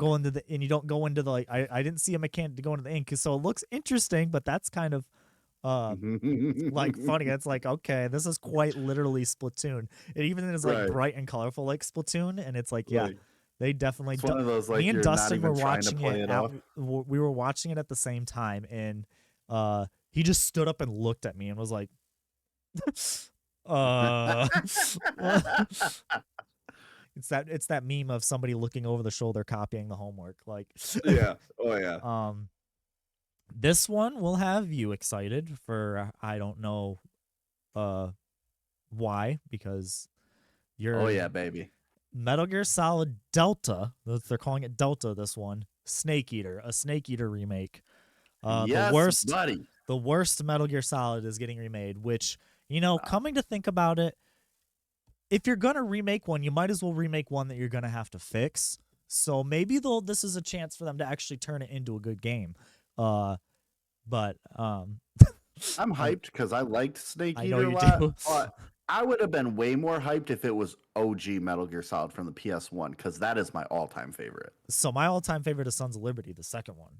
go into the like, I didn't see a mechanic to go into the ink, so it looks interesting, but that's kind of Uh, like funny. It's like, okay, this is quite literally Splatoon. It even is like Right. bright and colorful like Splatoon, and it's like, yeah, Like, they definitely. it's one of those, like, Me and you're not Dustin were even trying to watching play it it at. off. We were watching it at the same time, and he just stood up and looked at me and was like, uh. It's that meme of somebody looking over the shoulder copying the homework. Like, Yeah. Oh, yeah. this one will have you excited for I don't know why, because Oh, you're yeah, baby. Metal Gear Solid Delta. They're calling it Delta. This one, a Snake Eater remake. Yes, buddy. The worst Metal Gear Solid is getting remade. Which, Wow. coming to think about it, if you're gonna remake one, you might as well remake one that you're gonna have to fix. So maybe this is a chance for them to actually turn it into a good game. But I'm hyped because I liked Snake I know Eater a you lot, do. but I would have been way more hyped if it was OG Metal Gear Solid from the PS1, because that is my all-time favorite. So my all-time favorite is Sons of Liberty, the second one.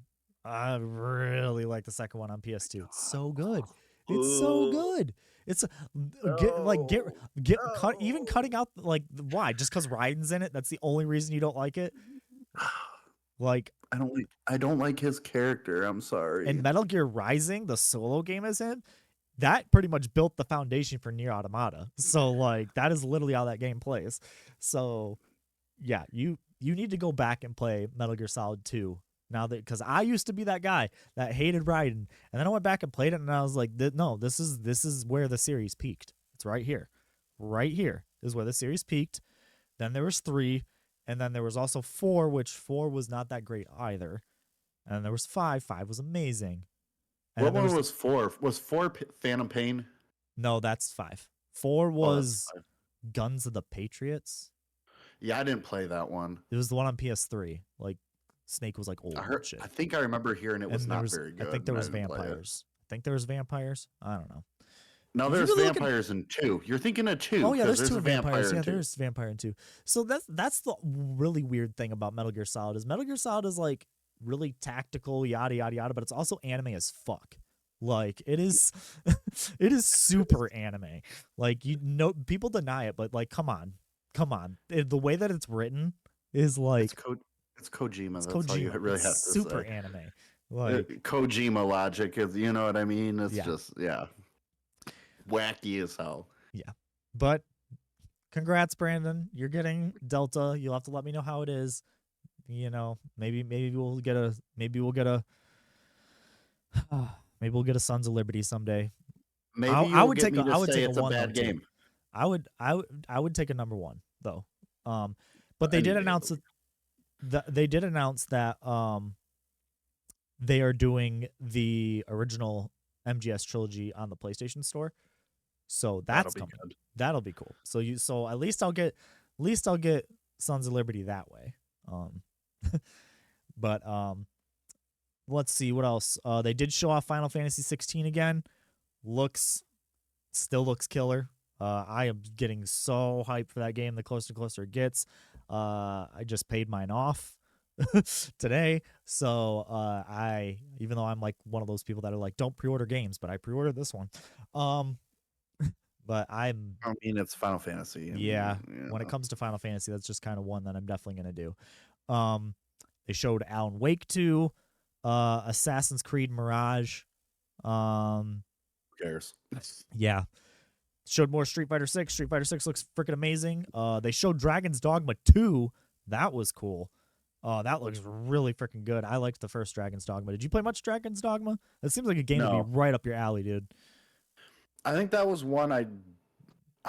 I really like the second one on PS2. It's so good. It's so good. It's even cutting out like why? Just because Raiden's in it? That's the only reason you don't like it? Like, I don't like his character. I'm sorry. and Metal Gear Rising, the solo game is in, that pretty much built the foundation for Nier Automata. So like that is literally how that game plays. So yeah, you need to go back and play Metal Gear Solid 2 now, that because I used to be that guy that hated Raiden, and then I went back and played it, and I was like, no, this is where the series peaked. It's right here. Right here is where the series peaked. Then there was 3, and then there was also 4, which 4 was not that great either. And then there was 5. 5 was amazing. And What one was 4? Was 4 Phantom Pain? No, that's 5. 4 was Guns of the Patriots. Yeah, I didn't play that one. It was the one on PS3. Like, Snake was like old and shit. I think I remember hearing it was not very good. I think there was vampires. I don't know. No, there's vampires in 2. You're thinking of 2. Oh yeah, there's 2 vampires. Yeah, there's vampire in 2. So that's the really weird thing about Metal Gear Solid is Metal Gear Solid is like really tactical, yada yada yada, but it's also anime as fuck. Like it is, it is super anime. Like people deny it, but like come on. The way that it's written is like it's Kojima. It's That's Kojima. All you really have to super say. Anime. Like Kojima logic is, you know what I mean? It's just wacky as hell. Yeah. But congrats, Brandon. You're getting Delta. You'll have to let me know how it is. Maybe we'll get a maybe we'll get a Sons of Liberty someday. Maybe I would take it's a bad game. I would take a number 1 though. But they did announce that they are doing the original MGS trilogy on the PlayStation Store. So that's coming. That'll be cool. So at least I'll get Sons of Liberty that way. But let's see what else. They did show off Final Fantasy 16 again. Still looks killer. I am getting so hyped for that game the closer and closer it gets. I just paid mine off today. So even though I'm like one of those people that are like, don't pre-order games, but I pre-ordered this one. But I mean, it's Final Fantasy. When it comes to Final Fantasy, that's just kind of one that I'm definitely going to do. They showed Alan Wake 2, Assassin's Creed Mirage. Who cares? Yeah. Showed more Street Fighter 6. Street Fighter 6 looks freaking amazing. They showed Dragon's Dogma 2. That was cool. That looks really freaking good. I liked the first Dragon's Dogma. Did you play much Dragon's Dogma? It seems like a game to be right up your alley, dude. I think that was one I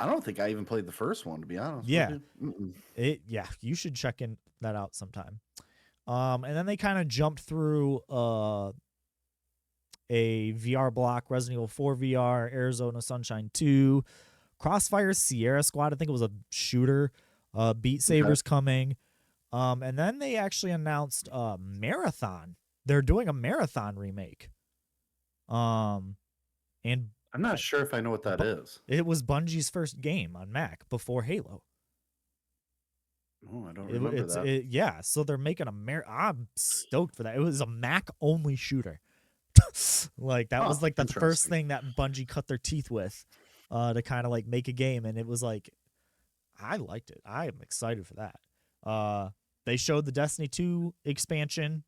don't think I even played the first one, to be honest. Yeah. You should check that out sometime. And then they kind of jumped through a VR block, Resident Evil 4 VR, Arizona Sunshine 2, Crossfire Sierra Squad. I think it was a shooter. Beat Saber's coming. And then they actually announced Marathon. They're doing a Marathon remake. And I'm not sure if I know what that is. It was Bungie's first game on Mac before Halo. Oh, I don't remember that. So they're making I'm stoked for that. It was a Mac-only shooter. Like that was like the first Interesting. thing that Bungie cut their teeth with, to kind of like make a game, and it was like, I liked it. I am excited for that. They showed the Destiny 2 expansion,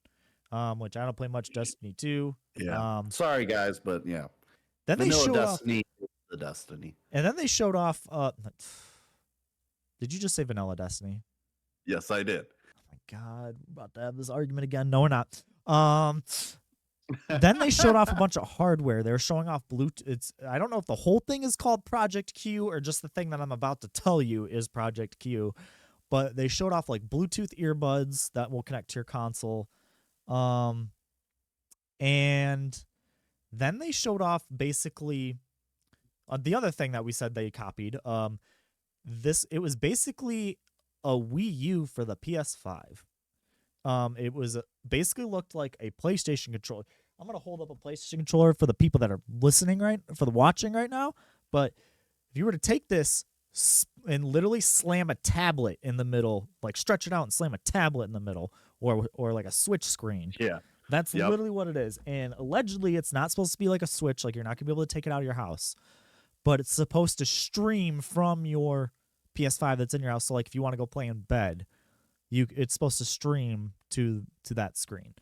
which I don't play much Destiny 2. Yeah. Sorry, guys, but yeah. Then they Vanilla showed off, Destiny is the Destiny. and then they showed off. Did you just say Vanilla Destiny? Yes, I did. Oh my God, we're about to have this argument again. No, we're not. Then they showed off a bunch of hardware. They were showing off Bluetooth. I don't know if the whole thing is called Project Q or just the thing that I'm about to tell you is Project Q. But they showed off like Bluetooth earbuds that will connect to your console. And then they showed off basically the other thing that we said they copied. It was basically a Wii U for the PS5. It was basically looked like a PlayStation controller. I'm gonna hold up a PlayStation controller for the people that are watching right now. But if you were to take this and literally slam a tablet in the middle, like stretch it out and slam a tablet in the middle, or like a Switch screen. Yeah. That's literally what it is. And allegedly, it's not supposed to be like a Switch. Like you're not gonna be able to take it out of your house, but it's supposed to stream from your PS5 that's in your house. So like if you want to go play in bed, it's supposed to stream to that screen.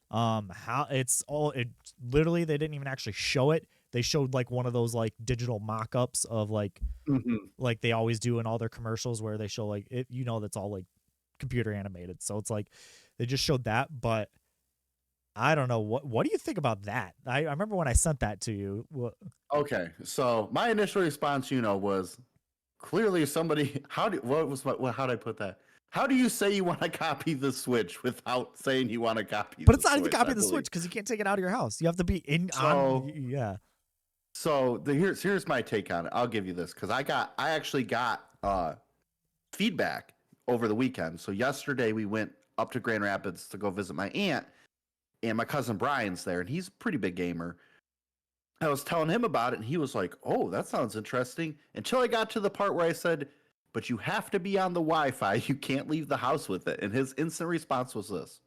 It literally, they didn't even actually show it. They showed like one of those like digital mock-ups of like like they always do in all their commercials where they show like it, that's all like computer animated. So it's like they just showed that, but I don't know what do you think about that? I remember when I sent that to you. Okay, so my initial response, was clearly somebody. How did I put that? How do you say you want to copy the Switch without saying you want to copy? But it's not even copy the Switch because you can't take it out of your house. You have to be in. Yeah. So here's my take on it. I'll give you this because I actually got feedback over the weekend. So yesterday we went up to Grand Rapids to go visit my aunt, and my cousin Brian's there, and he's a pretty big gamer. I was telling him about it, and he was like, "Oh, that sounds interesting." Until I got to the part where I said, "But you have to be on the Wi-Fi. You can't leave the house with it." And his instant response was this: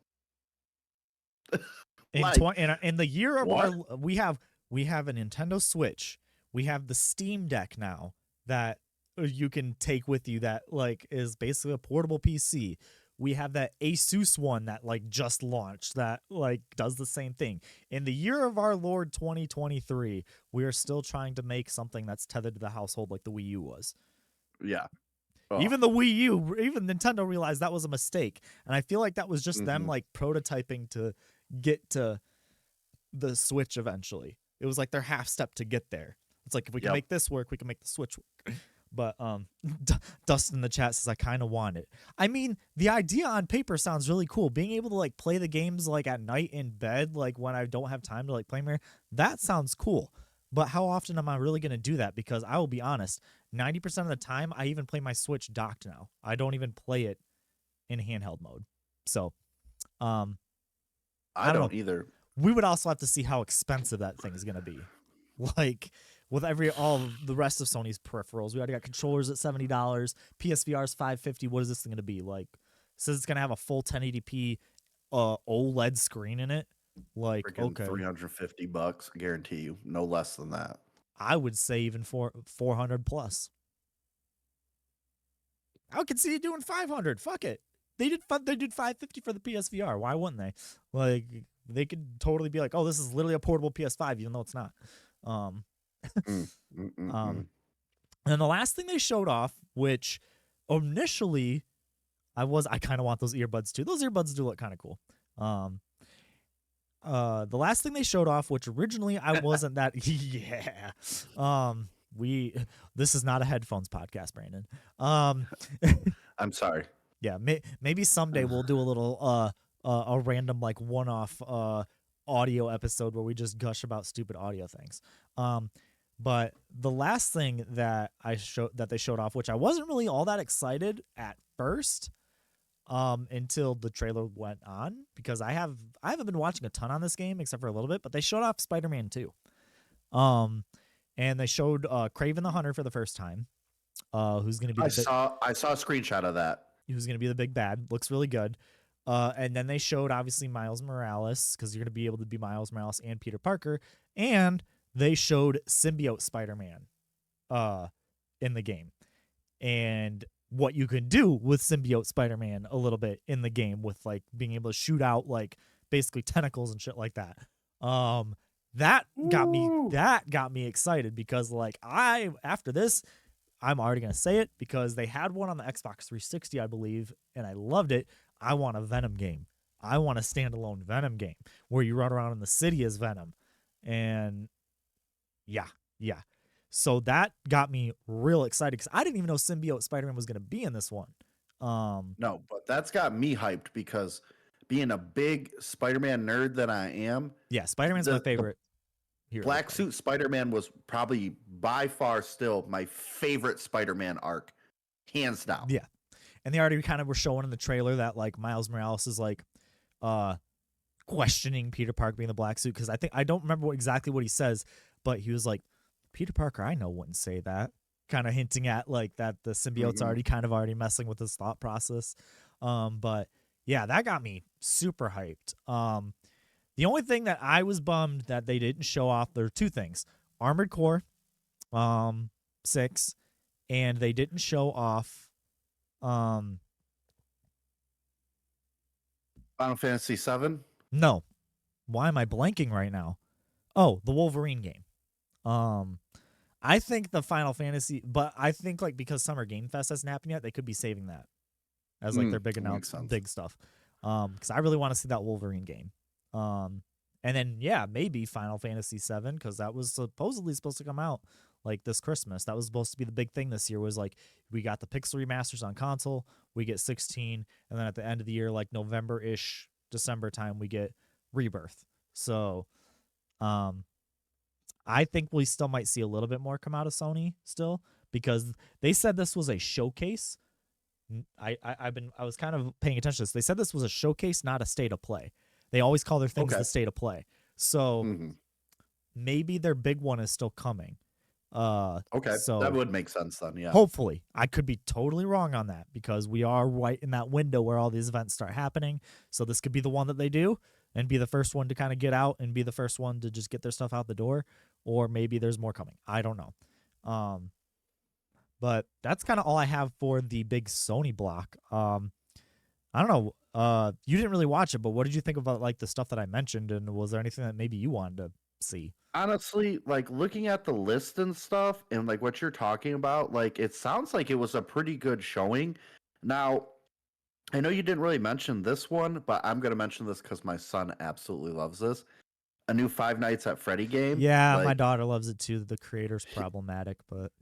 in the year of what? we have a Nintendo Switch. We have the Steam Deck now that you can take with you that like is basically a portable PC. We have that Asus one that like just launched that like does the same thing. In the year of our Lord 2023, we are still trying to make something that's tethered to the household like the Wii U was. Yeah. Even the Wii U, even Nintendo realized that was a mistake. And I feel like that was just them like prototyping to get to the Switch eventually. It was like their half step to get there. It's like if we can make this work, we can make the Switch work. But Dustin in the chat says I kind of want it. I mean, the idea on paper sounds really cool. Being able to like play the games like at night in bed, like when I don't have time to like play more, that sounds cool. But how often am I really going to do that? Because I will be honest, 90% of the time, I even play my Switch docked now. I don't even play it in handheld mode. So, I don't either. We would also have to see how expensive that thing is going to be. Like, with all the rest of Sony's peripherals, we already got controllers at $70, PSVR's $550. What is this thing going to be? Like, says it's going to have a full 1080p OLED screen in it. Like, okay, $350, I guarantee you, no less than that. I would say even 400 plus. I could see you doing 500. Fuck it. They did 550 for the PSVR. Why wouldn't they? Like, they could totally be like, oh, this is literally a portable PS5, even though it's not. And then the last thing they showed off, which initially I kind of want those earbuds too. Those earbuds do look kind of cool. The last thing they showed off, which originally I wasn't that this is not a headphones podcast, Brandon. I'm sorry. Yeah, maybe someday we'll do a little a random like one-off audio episode where we just gush about stupid audio things. But the last thing that they showed off, which I wasn't really all that excited at first, until the trailer went on, because I haven't been watching a ton on this game except for a little bit, but they showed off Spider-Man 2. And they showed Kraven the Hunter for the first time. Who's gonna be? I saw a screenshot of that. Who's gonna be the big bad? Looks really good. And then they showed obviously Miles Morales, because you're gonna be able to be Miles Morales and Peter Parker, and they showed symbiote Spider-Man in the game, and what you can do with symbiote Spider-Man a little bit in the game, with like being able to shoot out like basically tentacles and shit like that. That got me excited, because like after this, I'm already gonna say it, because they had one on the Xbox 360, I believe, and I loved it. I want a Venom game. I want a standalone Venom game where you run around in the city as Venom. And yeah, yeah. So that got me real excited, because I didn't even know symbiote Spider-Man was gonna be in this one. No, but that's got me hyped because being a big Spider-Man nerd that I am, Yeah, Spider-Man's my the favorite hero. Black Suit Spider-Man was probably by far still my favorite Spider-Man arc, hands down. Yeah. And they already kind of were showing in the trailer that like Miles Morales is like questioning Peter Parker being the Black Suit, because I don't remember exactly what he says, but he was like, Peter Parker, I know, wouldn't say that, kind of hinting at like that the symbiote's already messing with his thought process. But yeah, that got me super hyped. The only thing that I was bummed that they didn't show off, there are two things: Armored Core 6, and they didn't show off Final Fantasy 7. no. Why am I blanking right now? Oh, the Wolverine game. I think the Final Fantasy, but I think like because Summer Game Fest hasn't happened yet, they could be saving that as like their big big stuff. Because I really want to see that Wolverine game. And then yeah, maybe Final Fantasy 7, because that was supposedly supposed to come out like this Christmas. That was supposed to be the big thing this year. Was like we got the pixel remasters on console, we get 16, and then at the end of the year, like November-ish, December time, we get Rebirth. So, I think we still might see a little bit more come out of Sony still, because they said this was a showcase. I was kind of paying attention to this. They said this was a showcase, not a state of play. They always call their things the state of play. So maybe their big one is still coming. Okay, so that would make sense then. Yeah. Hopefully, I could be totally wrong on that, because we are right in that window where all these events start happening. So this could be the one that they do and be the first one to kind of get out and be the first one to just get their stuff out the door, or maybe there's more coming. I don't know. But that's kind of all I have for the big Sony block. I don't know. You didn't really watch it, but what did you think about like the stuff that I mentioned, and was there anything that maybe you wanted to see? Honestly, like looking at the list and stuff and like what you're talking about, like it sounds like it was a pretty good showing. Now, I know you didn't really mention this one, but I'm going to mention this because my son absolutely loves this. A new Five Nights at Freddy game. Yeah, like, my daughter loves it too. The creator's problematic, but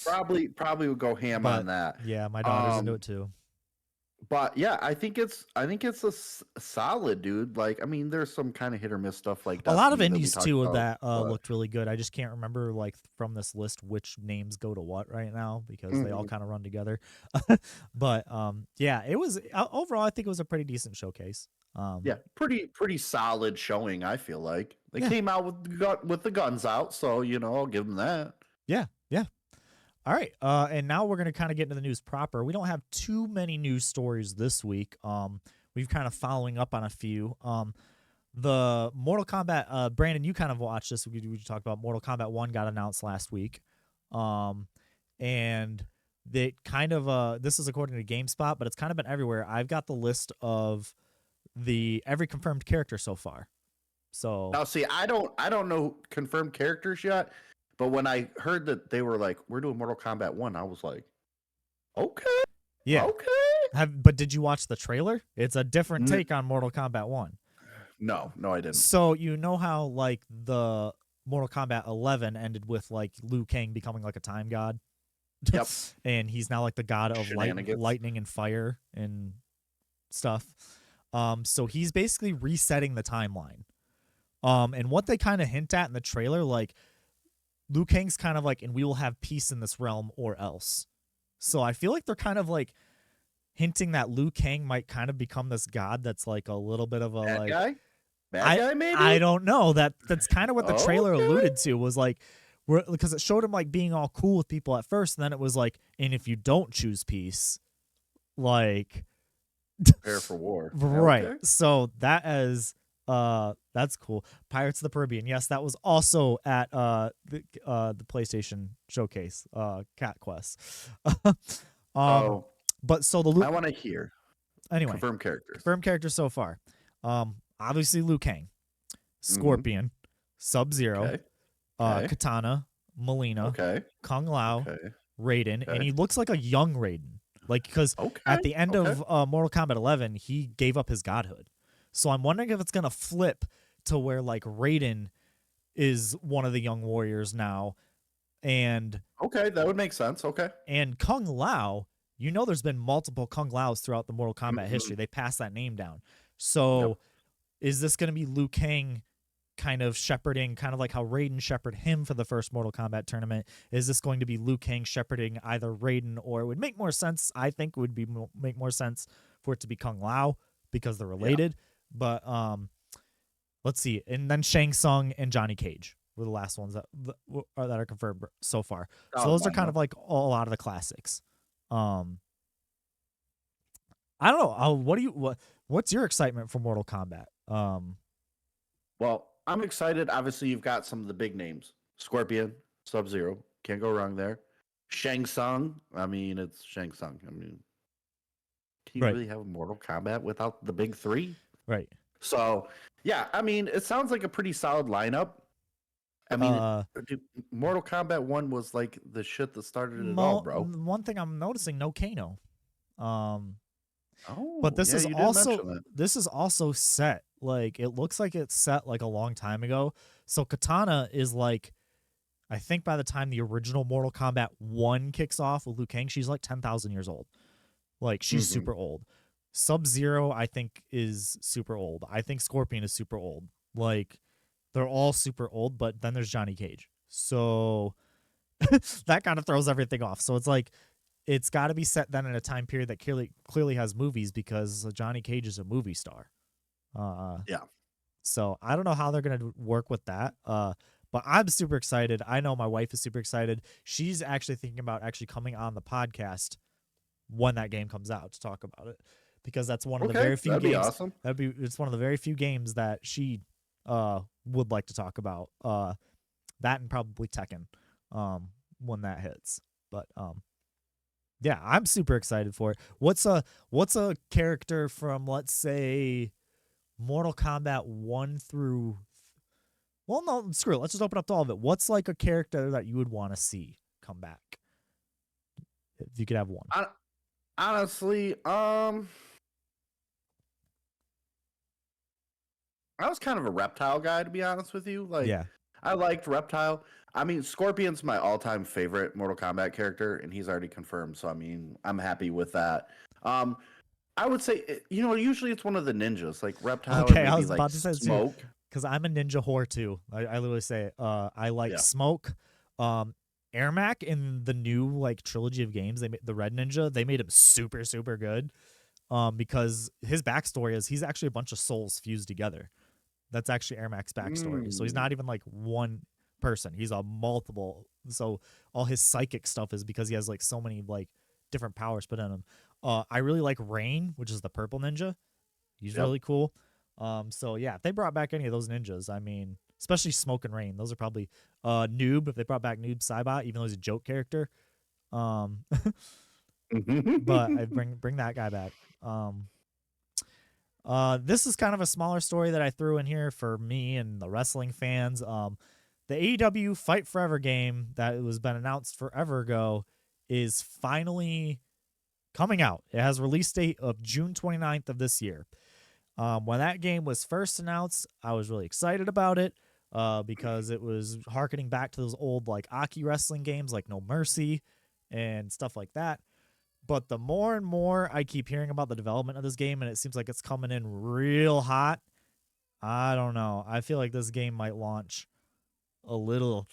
probably would go ham on that. Yeah, my daughter's into it too. But yeah, I think it's solid, dude. Like, I mean, there's some kind of hit or miss stuff like a lot of Destiny indies too about, that looked really good. I just can't remember like from this list which names go to what right now, because they all kind of run together. But yeah, it was overall, I think it was a pretty decent showcase. Yeah, pretty solid showing. I feel like they came out with the guns out, so you know I'll give them that. Yeah. All right, and now we're going to kind of get into the news proper. We don't have too many news stories this week. We've kind of following up on a few. The Mortal Kombat, Brandon, you kind of watched this. We talked about Mortal Kombat 1 got announced last week. And they kind of, this is according to GameSpot, but it's kind of been everywhere. I've got the list of every confirmed character so far. So now, see, I don't know confirmed characters yet. But when I heard that they were like, we're doing Mortal Kombat 1, I was like, okay. Yeah. Okay. But did you watch the trailer? It's a different take on Mortal Kombat 1. No, I didn't. So you know how like the Mortal Kombat 11 ended with like Liu Kang becoming like a time god? Yep. And he's now like the god of lightning and fire and stuff. So he's basically resetting the timeline. And what they kind of hint at in the trailer, like, Liu Kang's kind of like, and we will have peace in this realm or else. So I feel like they're kind of like hinting that Liu Kang might kind of become this god that's like a little bit of a bad guy maybe? I don't know. That's kind of what the trailer alluded to, was like, because it showed him like being all cool with people at first, and then it was like, and if you don't choose peace, like Prepare for war. Right. Okay. So that's cool. Pirates of the Caribbean. Yes, that was also at the PlayStation Showcase, Cat Quest. um So but so I want to hear anyway, confirmed characters. confirmed characters so far. Obviously Liu Kang, Mm-hmm. Scorpion, Sub-Zero, Okay. Okay. Katana, Melina, Okay. Kung Lao, Okay. Raiden, and Okay. he looks like a young Raiden. Like, because Okay. at the end Okay. of Mortal Kombat 11, he gave up his godhood. So I'm wondering if it's gonna flip to where like Raiden is one of the young warriors now, and Okay. That would make sense. Okay. Kung Lao. You know, there's been multiple Kung Laos throughout the Mortal Kombat Mm-hmm. history. They passed that name down. Yep. So is this gonna be Liu Kang kind of shepherding, kind of like how Raiden shepherded him for the first Mortal Kombat tournament? Is this going to be Liu Kang shepherding either Raiden, or it would make more sense? I think it would be make more sense for it to be Kung Lao because they're Yeah. related. But let's see, and then Shang Tsung and Johnny Cage were the last ones that are confirmed so far. So Oh, those are kind lineup. of like a lot of the classics. I don't know. What's your excitement for Mortal Kombat? Well, I'm excited. Obviously, you've got some of the big names: Scorpion, Sub-Zero. Can't go wrong there. Shang Tsung. I mean, it's Shang Tsung. I mean, can you Right, really have a Mortal Kombat without the big three? right. So, yeah, I mean, it sounds like a pretty solid lineup. I mean, Uh, dude, Mortal Kombat 1 was like the shit that started it all, bro. One thing I'm noticing, no Kano. Um, but Oh, yeah, you did mention that. this is also set, like, it looks like it's set like a long time ago. So Katana is like, I think by the time the original Mortal Kombat 1 kicks off with Liu Kang, she's like 10,000 years old. Like, she's Hmm. super old. Sub-Zero, I think, is super old. I think Scorpion is super old. Like, they're all super old, but then there's Johnny Cage. So that kind of throws everything off. So it's like, it's got to be set then in a time period that clearly has movies, because Johnny Cage is a movie star. Yeah. So I don't know how they're gonna work with that. But I'm super excited. I know my wife is super excited. She's actually thinking about actually coming on the podcast when that game comes out to talk about it, because that's one of the Okay, very few that'd be games. awesome. It's one of the very few games that she would like to talk about. That and probably Tekken, when that hits. But yeah, I'm super excited for it. What's a character from, let's say, Mortal Kombat 1 through, well, no, screw it. Let's just open up to all of it. What's like a character that you would want to see come back if you could have one? Honestly, I was kind of a Reptile guy, to be honest with you. Like, Yeah. I liked Reptile. I mean, Scorpion's my all-time favorite Mortal Kombat character, and he's already confirmed. So, I mean, I'm happy with that. Um, I would say, usually it's one of the ninjas, like Reptile or Okay, I maybe was like about to say it too, Smoke. because I'm a ninja whore too. I literally say it. I like Yeah. Smoke, Ermac in the new like trilogy of games. They made the Red Ninja. They made him super super good. Because his backstory is he's actually a bunch of souls fused together. That's actually Ermac's backstory. So he's Mm. not even like one person. He's a multiple. So all his psychic stuff is because he has like so many like different powers put in him. I really like Rain, which is the purple ninja. He's Yep. really cool. So yeah, if they brought back any of those ninjas, I mean, especially Smoke and Rain, those are probably Noob. If they brought back Noob Saibot, even though he's a joke character, but I bring that guy back. This is kind of a smaller story that I threw in here for me and the wrestling fans. The AEW Fight Forever game that was been announced forever ago is finally coming out. It has a release date of June 29th of this year. When that game was first announced, I was really excited about it because it was harkening back to those old like Aki wrestling games like No Mercy and stuff like that. But the more and more I keep hearing about the development of this game, and it seems like it's coming in real hot, I don't know. I feel like this game might launch a little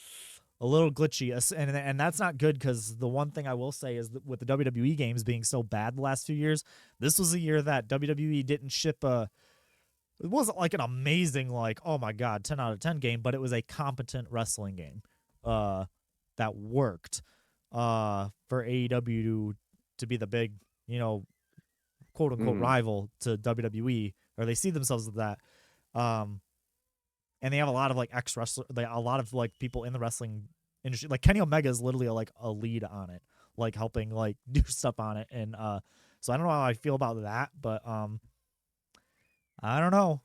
glitchy, and that's not good, because the one thing I will say is that with the WWE games being so bad the last few years, this was a year that WWE didn't ship a. It wasn't like an amazing, like, oh my god, 10 out of 10 game, but it was a competent wrestling game that worked for AEW to be the big, you know, quote unquote rival to WWE, or they see themselves as that. And they have a lot of like ex wrestler, a lot of like people in the wrestling industry. Like Kenny Omega is literally like a lead on it, like helping like do stuff on it. And so I don't know how I feel about that, but I don't know.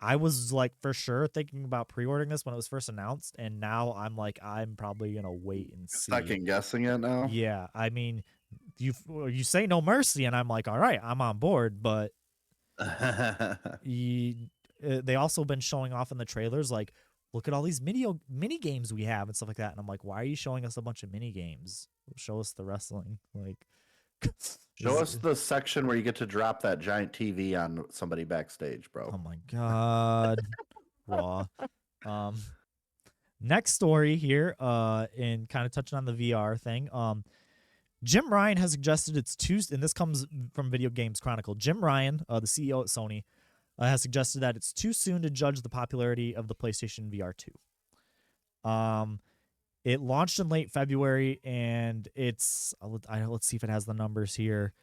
I was like for sure thinking about pre-ordering this when it was first announced, and now I'm like I'm probably gonna wait and see. Second guessing it now. Yeah, I mean, you say No Mercy, and I'm like, all right, I'm on board. But they also been showing off in the trailers like, look at all these mini games we have and stuff like that, and I'm like, why are you showing us a bunch of mini games? Show us the wrestling, like. Show us the section where you get to drop that giant TV on somebody backstage, bro. Oh my god. Raw. Next story here, and kind of touching on the VR thing. Jim Ryan has suggested it's too, and this comes from Video Games Chronicle. Jim Ryan, the CEO at Sony, has suggested that it's too soon to judge the popularity of the PlayStation VR 2. It launched in late February, and let's see if it has the numbers here.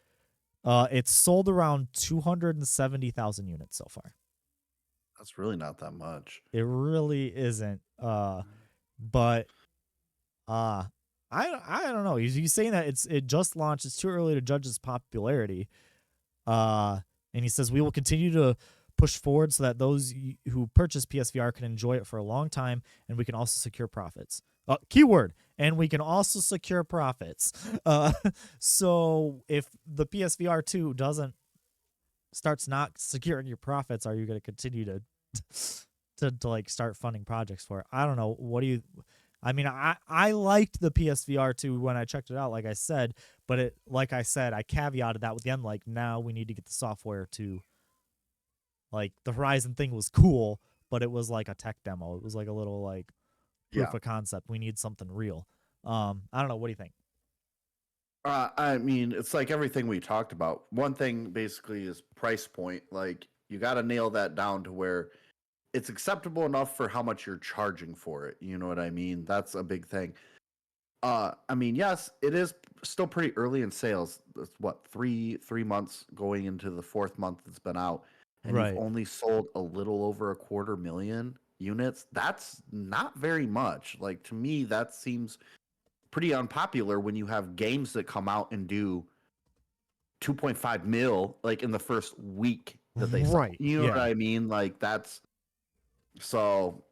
It's sold around 270,000 units so far. That's really not that much. It really isn't. But I don't know. He's saying that it just launched. It's too early to judge its popularity. And he says we will continue to push forward so that those who purchase PSVR can enjoy it for a long time, and we can also secure profits. Keyword, and we can also secure profits. So if the PSVR 2 starts not securing your profits, are you going to continue to like start funding projects for it? I don't know. What do you? I mean, I liked the PSVR 2 when I checked it out, like I said, but like I said, I caveated that with the end. Like now we need to get the software to. Like the Horizon thing was cool, but it was like a tech demo. It was like a little like proof of concept. We need something real. I don't know. What do you think? I mean, it's like everything we talked about. One thing basically is price point. Like you got to nail that down to where it's acceptable enough for how much you're charging for it. You know what I mean? That's a big thing. I mean, yes, it is still pretty early in sales. It's what, three months going into the fourth month it's been out, and Right. you've only sold a little over 250,000 units. That's not very much. Like to me, that seems pretty unpopular when you have games that come out and do 2.5 mil like in the first week that they sell. Right. You know what I mean? Like that's so.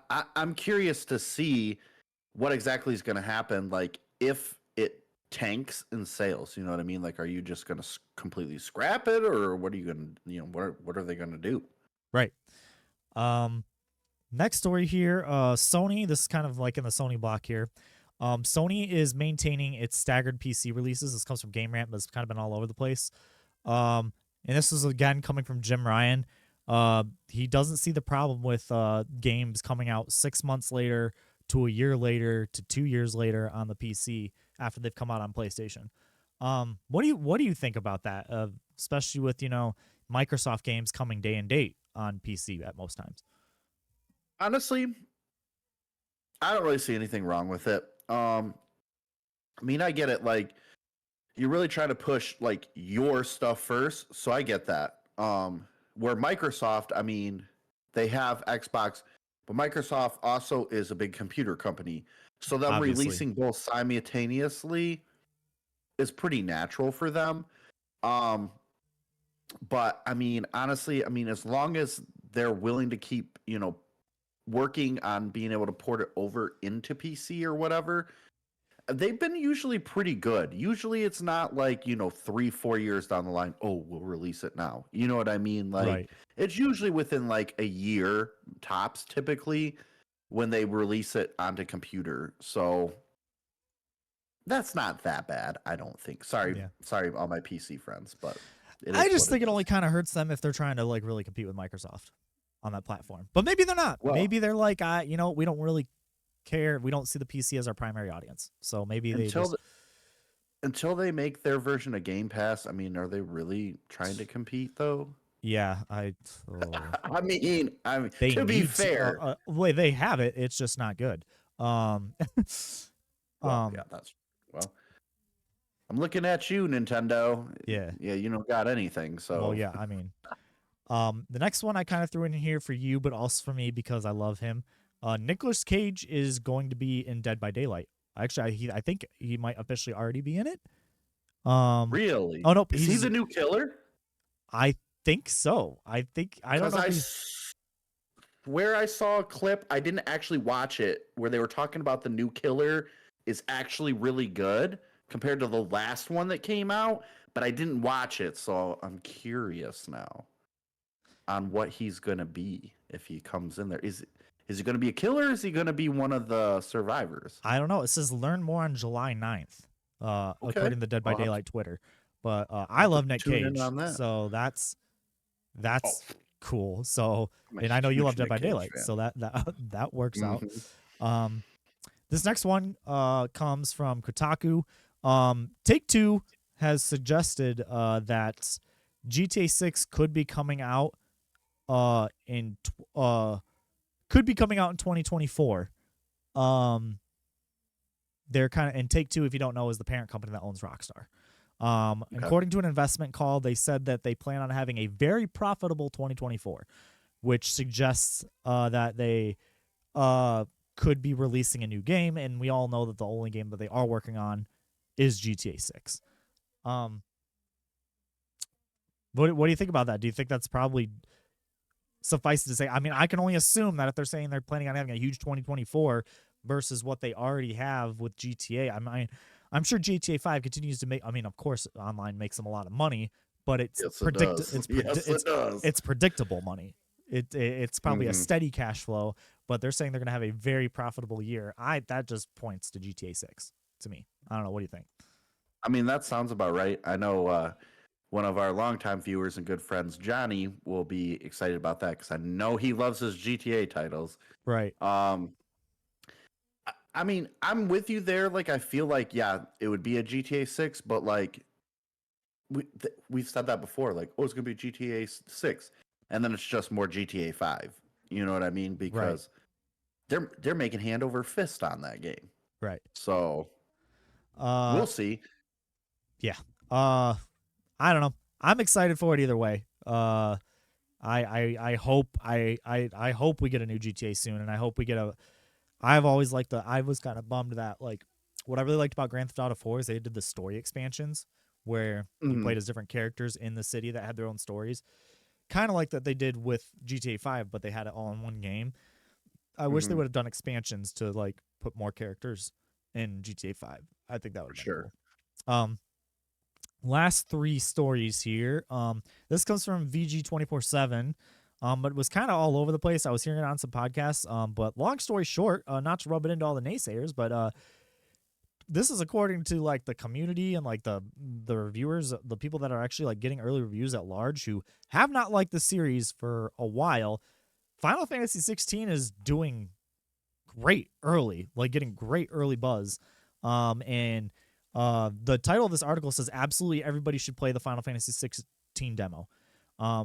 I'm curious to see what exactly is going to happen. Like if it tanks in sales, you know what I mean? Like, are you just going to completely scrap it, or what are you going to, what are they going to do? Right. Next story here. Sony. This is kind of like in the Sony block here. Sony is maintaining its staggered PC releases. This comes from Game Rant, but it's kind of been all over the place. And this is again coming from Jim Ryan. He doesn't see the problem with games coming out 6 months later to a year later to 2 years later on the PC after they've come out on PlayStation. What do you think about that? Especially with Microsoft games coming day and date on PC at most times. Honestly, I don't really see anything wrong with it. I mean, I get it. Like, you're really trying to push like your stuff first, so I get that. Where Microsoft, I mean, they have Xbox, but Microsoft also is a big computer company, so them Obviously. releasing both simultaneously is pretty natural for them. But I mean, honestly, I mean, as long as they're willing to keep, working on being able to port it over into PC or whatever, they've been usually pretty good. Usually it's not like, 3-4 years down the line, oh, we'll release it now. You know what I mean? Like Right. It's usually within like a year tops typically when they release it onto computer. So that's not that bad, I don't think. Sorry, all my PC friends, but I just think it only kind of hurts them if they're trying to like really compete with Microsoft on that platform. But maybe they're not. Well, maybe they're like, we don't really care. We don't see the PC as our primary audience. So maybe until they make their version of Game Pass, I mean, are they really trying to compete though? Yeah, I mean, they to be fair, they have it. It's just not good. yeah, that's well. I'm looking at you, Nintendo. Yeah. Yeah, you don't got anything. So Well, yeah. I mean, the next one I kind of threw in here for you, but also for me because I love him. Nicolas Cage is going to be in Dead by Daylight. Actually, I think he might officially already be in it. really, Oh no, is he the new killer? I think so. I don't know if where I saw a clip, I didn't actually watch it, where they were talking about the new killer is actually really good compared to the last one that came out, but I didn't watch it, so I'm curious now on what he's gonna be if he comes in there. Is he gonna be a killer? Or is he gonna be one of the survivors? I don't know. It says learn more on July 9th, Okay, according to the Dead by I'll Daylight Twitter. But I have to love Nick tune in Cage, on that. so Oh, that's cool. So, I'm a and I know you love huge Dead Nick by Cage Daylight, fan. so that that works out. Mhm. This next one comes from Kotaku. Take-Two has suggested that GTA 6 could be coming out could be coming out in 2024. They're kind of, and Take-Two, if you don't know, is the parent company that owns Rockstar. Okay. According to an investment call, they said that they plan on having a very profitable 2024, which suggests that they could be releasing a new game, and we all know that the only game that they are working on is GTA 6. What do you think about that? Do you think that's probably suffice to say? I mean, I can only assume that if they're saying they're planning on having a huge 2024 versus what they already have with GTA, I'm sure GTA 5 continues to make. I mean, of course, online makes them a lot of money, but it's Yes, it does. It does. it's predictable money. It's probably a steady cash flow, but they're saying they're going to have a very profitable year. That just points to GTA 6 to me. I don't know. What do you think? I mean, that sounds about right. I know one of our longtime viewers and good friends, Johnny, will be excited about that because I know he loves his GTA titles. Right. I mean, I'm with you there. Like, I feel like, yeah, it would be a GTA 6, but like, we've said that before. Like, oh, it's going to be GTA 6. And then it's just more GTA 5. You know what I mean? Because they're making hand over fist on that game. Right. So Uh, we'll see. yeah. I don't know. I'm excited for it either way. I hope I hope we get a new GTA soon, and I hope we get a. I've always liked I was kind of bummed that like what I really liked about Grand Theft Auto 4 is they did the story expansions where you played as different characters in the city that had their own stories. Kind of like that they did with GTA 5, but they had it all in one game. I wish they would have done expansions to like put more characters in GTA 5. I think that would have been cool. Last three stories here. This comes from VG247. But it was kind of all over the place. I was hearing it on some podcasts. But long story short, not to rub it into all the naysayers, but this is according to like the community and like the reviewers, the people that are actually like getting early reviews at large who have not liked the series for a while. Final Fantasy 16 is doing great early, like getting great early buzz. And the title of this article says absolutely everybody should play the Final Fantasy 16 demo.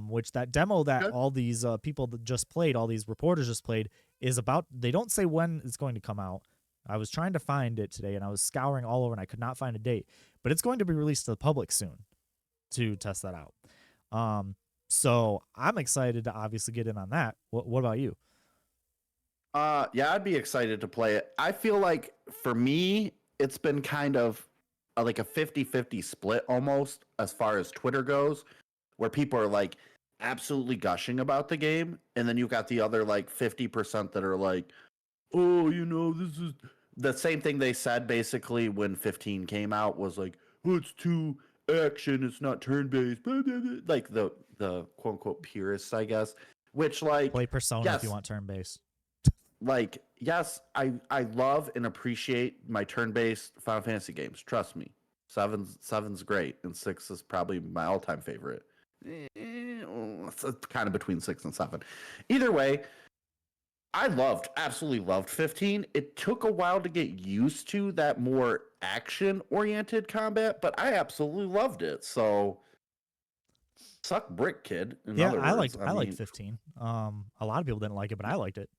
Which that demo that all these people that just played, all these reporters just played, is about. They don't say when it's going to come out. I was trying to find it today, and I was scouring all over, and I could not find a date. But it's going to be released to the public soon to test that out. So I'm excited to obviously get in on that. What about you? Yeah, I'd be excited to play it. I feel like for me, it's been kind of like a 50-50 split almost as far as Twitter goes, where people are like absolutely gushing about the game, and then you've got the other like 50% that are like, oh, this is the same thing they said basically when 15 came out was like, oh, it's too action, it's not turn-based, like the quote unquote purists, I guess. Which like Play Persona yes, if you want turn based. like yes, I love and appreciate my turn-based Final Fantasy games. Trust me, seven's great, and 6 is probably my all-time favorite. It's kind of between 6 and 7. Either way, I absolutely loved 15. It took a while to get used to that more action-oriented combat, but I absolutely loved it. So, suck brick, kid. In other words, I liked 15. A lot of people didn't like it, but I liked it.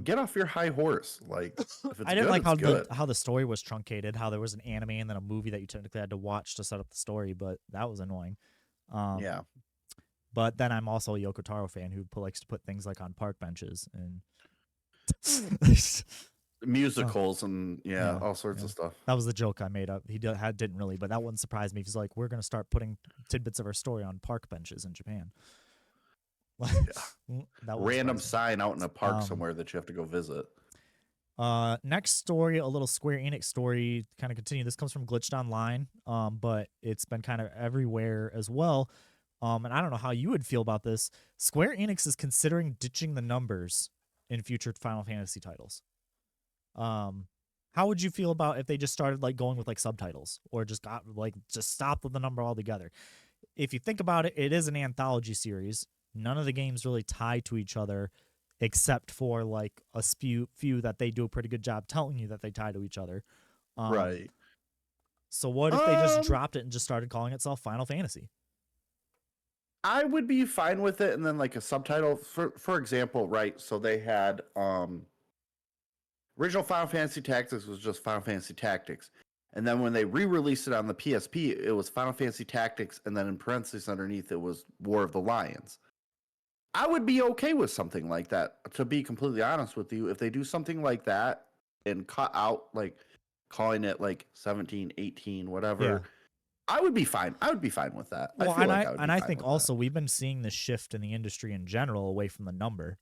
Get off your high horse. Like, if it's I didn't good, like it's good. how the story was truncated, how there was an anime and then a movie that you technically had to watch to set up the story, but that was annoying. Yeah. But then I'm also a Yoko Taro fan who likes to put things like on park benches and Musicals and yeah, all sorts yeah. of stuff. That was the joke I made up. He didn't really, but that wouldn't surprise me. He's like, we're gonna start putting tidbits of our story on park benches in Japan. That Random sign out in a park Um, somewhere that you have to go visit. Next story, a little Square Enix story, kind of continue. This comes from Glitched Online, but it's been kind of everywhere as well. And I don't know how you would feel about this. Square Enix is considering ditching the numbers in future Final Fantasy titles. How would you feel about if they just started like going with like subtitles or just stopped with the number altogether? If you think about it, it is an anthology series. None of the games really tie to each other except for like a few that they do a pretty good job telling you that they tie to each other. Right. So what if they just dropped it and just started calling itself Final Fantasy? I would be fine with it, and then like a subtitle for example, right? So they had original Final Fantasy Tactics was just Final Fantasy Tactics. And then when they re-released it on the PSP, it was Final Fantasy Tactics, and then in parentheses underneath it was War of the Lions. I would be okay with something like that, to be completely honest with you. If they do something like that and cut out like calling it like 17, 18, whatever, Yeah. I would be fine. I would be fine with that. Well, I feel like I would be I fine think with also we've been seeing this shift in the industry in general away from the number.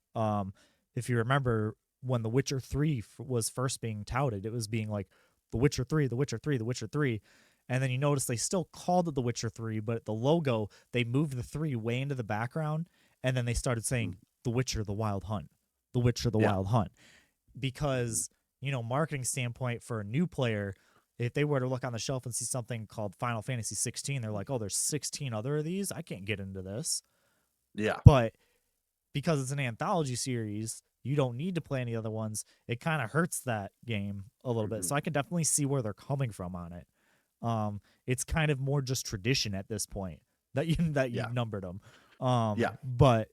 If you remember when The Witcher 3 was first being touted, it was being like The Witcher 3, The Witcher 3, The Witcher 3. And then you notice they still called it The Witcher 3, but the logo, they moved the 3 way into the background, and then they started saying The Witcher, The Wild Hunt, The Witcher, The Wild Hunt. Because, marketing standpoint for a new player, if they were to look on the shelf and see something called Final Fantasy 16, they're like, oh, there's 16 other of these? I can't get into this. Yeah. But because it's an anthology series, you don't need to play any other ones. It kind of hurts that game a little bit. So I can definitely see where they're coming from on it. It's kind of more just tradition at this point that you numbered them. But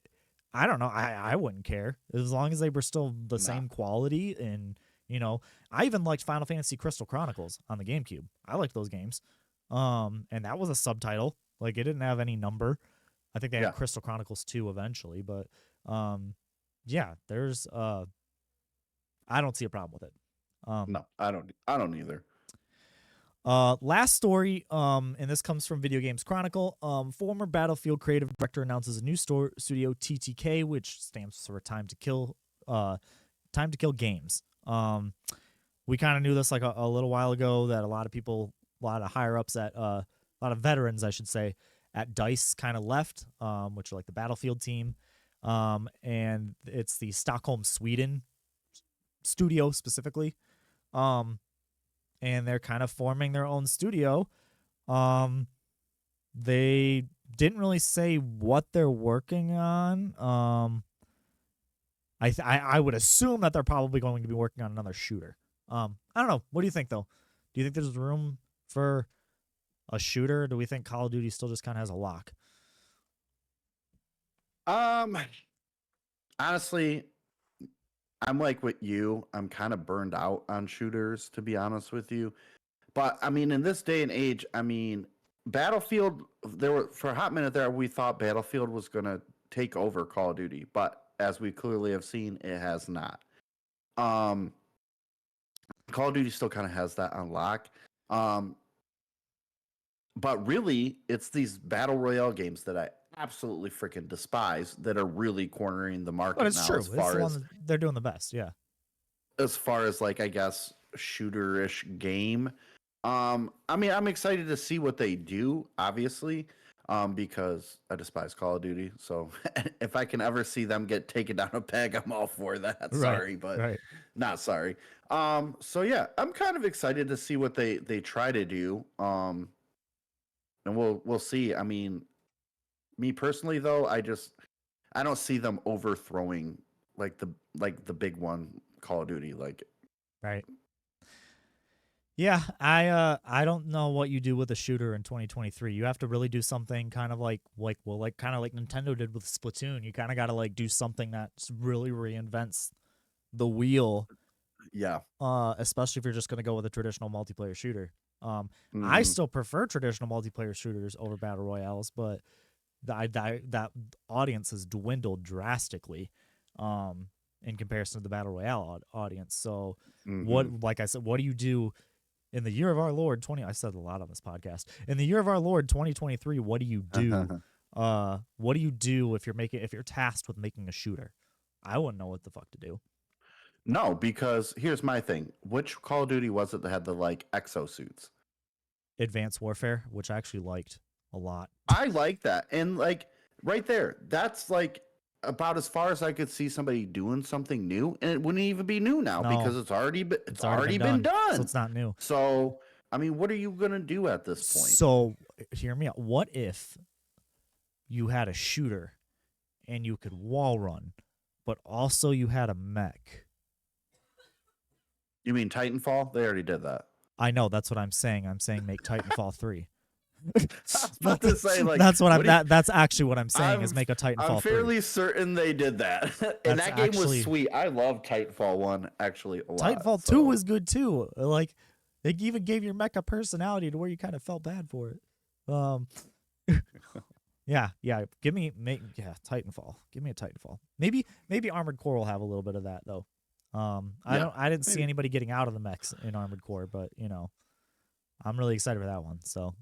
I don't know. I wouldn't care as long as they were still the same quality. And I even liked Final Fantasy Crystal Chronicles on the GameCube. I liked those games. And that was a subtitle. Like it didn't have any number. I think they had Crystal Chronicles 2 eventually, but there's I don't see a problem with it. No, I don't either. Last story, and this comes from Video Games Chronicle. Former Battlefield creative director announces a new studio, TTK, which stands for Time to Kill Games. We kind of knew this like a little while ago that a lot of higher ups a lot of veterans, I should say, at DICE kind of left, which are like the Battlefield team. And it's the Stockholm, Sweden studio specifically. And they're kind of forming their own studio. They didn't really say what they're working on. I would assume that they're probably going to be working on another shooter. I don't know. What do you think, though? Do you think there's room for a shooter? Or do we think Call of Duty still just kind of has a lock? Honestly, I'm like with you. I'm kind of burned out on shooters, to be honest with you. But I mean, in this day and age, I mean, Battlefield. For a hot minute there, we thought Battlefield was gonna take over Call of Duty, but as we clearly have seen, it has not. Call of Duty still kind of has that on lock. But really, it's these battle royale games that I absolutely freaking despise that are really cornering the market. But it's now, true. as It's far the as one they're doing the best. Yeah. As far as like, I guess, shooter-ish game. I mean, I'm excited to see what they do, obviously, because I despise Call of Duty. So if I can ever see them get taken down a peg, I'm all for that. Right, sorry, but not sorry. So yeah, I'm kind of excited to see what they try to do. And we'll see. I mean, me personally though, I don't see them overthrowing like the big one, Call of Duty, like. Right. Yeah, I don't know what you do with a shooter in 2023. You have to really do something kind of like Nintendo did with Splatoon. You kind of got to like do something that really reinvents the wheel, Yeah. especially if you're just going to go with a traditional multiplayer shooter. I Mhm. still prefer traditional multiplayer shooters over battle royales, but that audience has dwindled drastically in comparison to the battle royale audience. So what, Mhm. like I said, what do you do in the year of our Lord 20? I said a lot on this podcast. In the year of our Lord 2023, what do you do? What do you do if you're tasked with making a shooter? I wouldn't know what the fuck to do. No, because here's my thing. Which Call of Duty was it that had the like exosuits? Advanced Warfare, which I actually liked a lot. I like that. And like right there, that's like about as far as I could see somebody doing something new. And it wouldn't even be new now No, because it's already been so done. it's not new. So I mean, what are you gonna do at this point? So hear me out. What if you had a shooter and you could wall run, but also you had a mech? You mean Titanfall? They already did that. I know, that's what I'm saying. I'm saying make Titanfall 3. I was about to say, like, that's what what I'm that's actually what I'm saying is I'm- make a Titanfall I'm 3. fairly certain they did that. And That's that game actually- was sweet. I love Titanfall 1 actually a lot. Titanfall 2 was good too. Like they even gave your mech a personality to where you kind of felt bad for it. Yeah. Titanfall. Give me a Titanfall. Maybe Armored Core will have a little bit of that though. I didn't see maybe. anybody getting out of the mechs in Armored Core, but I'm really excited for that one. So,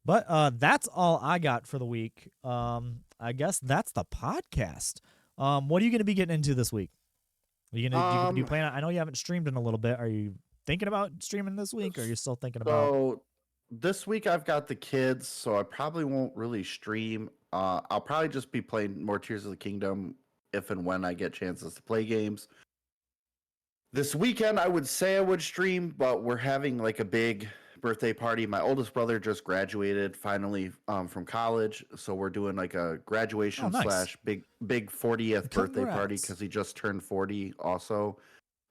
but that's all I got for the week. I guess that's the podcast. What are you going to be getting into this week? Are you gonna do you plan? I know you haven't streamed in a little bit. Are you thinking about streaming this week, or are you still thinking about? So this week I've got the kids, so I probably won't really stream. I'll probably just be playing more Tears of the Kingdom if and when I get chances to play games. This weekend I would say I would stream, but we're having like a big birthday party. My oldest brother just graduated finally from college, so we're doing like a graduation nice. / big 40th birthday party Congrats. because he just turned 40 also.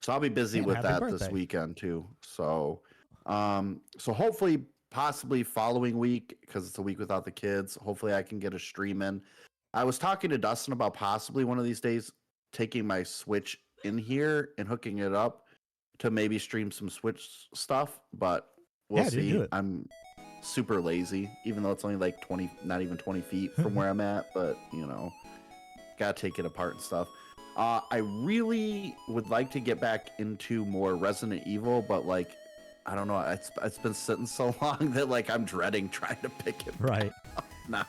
So I'll be busy Man, with happy that birthday. this weekend too. So hopefully possibly following week, because it's a week without the kids, hopefully I can get a stream in. I was talking to Dustin about possibly one of these days taking my Switch in here and hooking it up to maybe stream some Switch stuff, but we'll Yeah, dude, see. do it. I'm super lazy, even though it's only like 20, not even 20 feet from where I'm at, but gotta take it apart and stuff. I really would like to get back into more Resident Evil, but like, I don't know, it's been sitting so long that like I'm dreading trying to pick it Right. up now.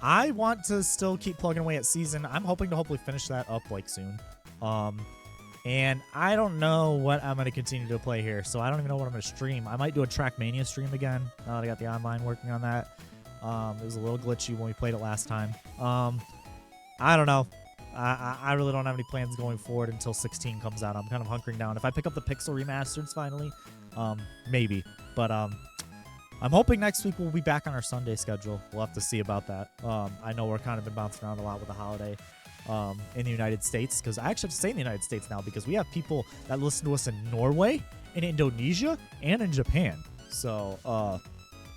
I want to still keep plugging away at Season. I'm hoping to hopefully finish that up like soon. And I don't know what I'm going to continue to play here, so I don't even know what I'm going to stream. I might do a Trackmania stream again, now that I got the online working on that. It was a little glitchy when we played it last time. I don't know. I really don't have any plans going forward until 16 comes out. I'm kind of hunkering down. If I pick up the Pixel remasters finally, maybe. But I'm hoping next week we'll be back on our Sunday schedule. We'll have to see about that. I know we're kind of been bouncing around a lot with the holiday in the United States, because I actually have to say in the United States now, because we have people that listen to us in Norway, in Indonesia, and in Japan. So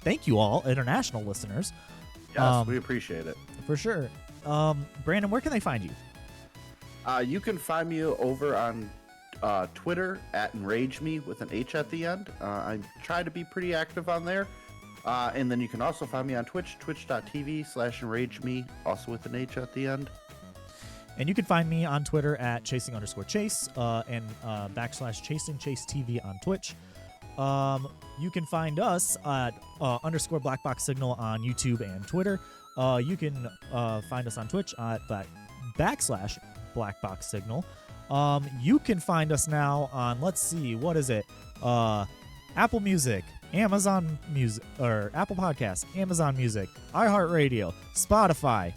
thank you all, international listeners. Yes, we appreciate it. For sure. Brandon, where can they find you? You can find me over on Twitter at EnrageMe with an H at the end. I try to be pretty active on there. And then you can also find me on Twitch, twitch.tv/EnrageMe, also with an H at the end. And you can find me on Twitter at chasing_chase and /ChasingChaseTV on Twitch. You can find us at _BlackBoxSignal on YouTube and Twitter. You can find us on Twitch at /BlackBoxSignal. You can find us now on, let's see, what is it? Apple Music, Amazon Music, or Apple Podcasts, Amazon Music, iHeartRadio, Spotify.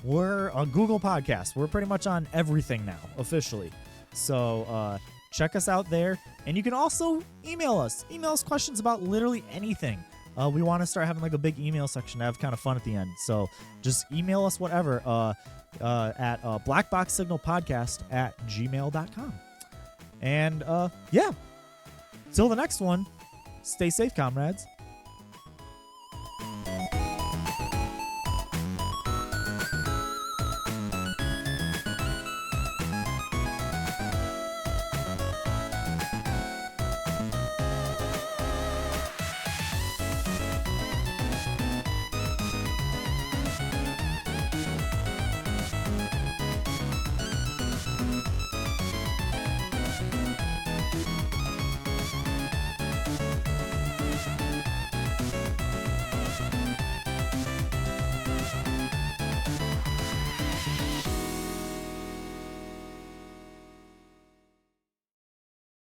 We're on Google Podcasts. We're pretty much on everything now, officially. So check us out there. And you can also email us. Email us questions about literally anything. We want to start having like a big email section to have kind of fun at the end. So just email us whatever at blackboxsignalpodcast@gmail.com. And yeah, till the next one, stay safe, comrades.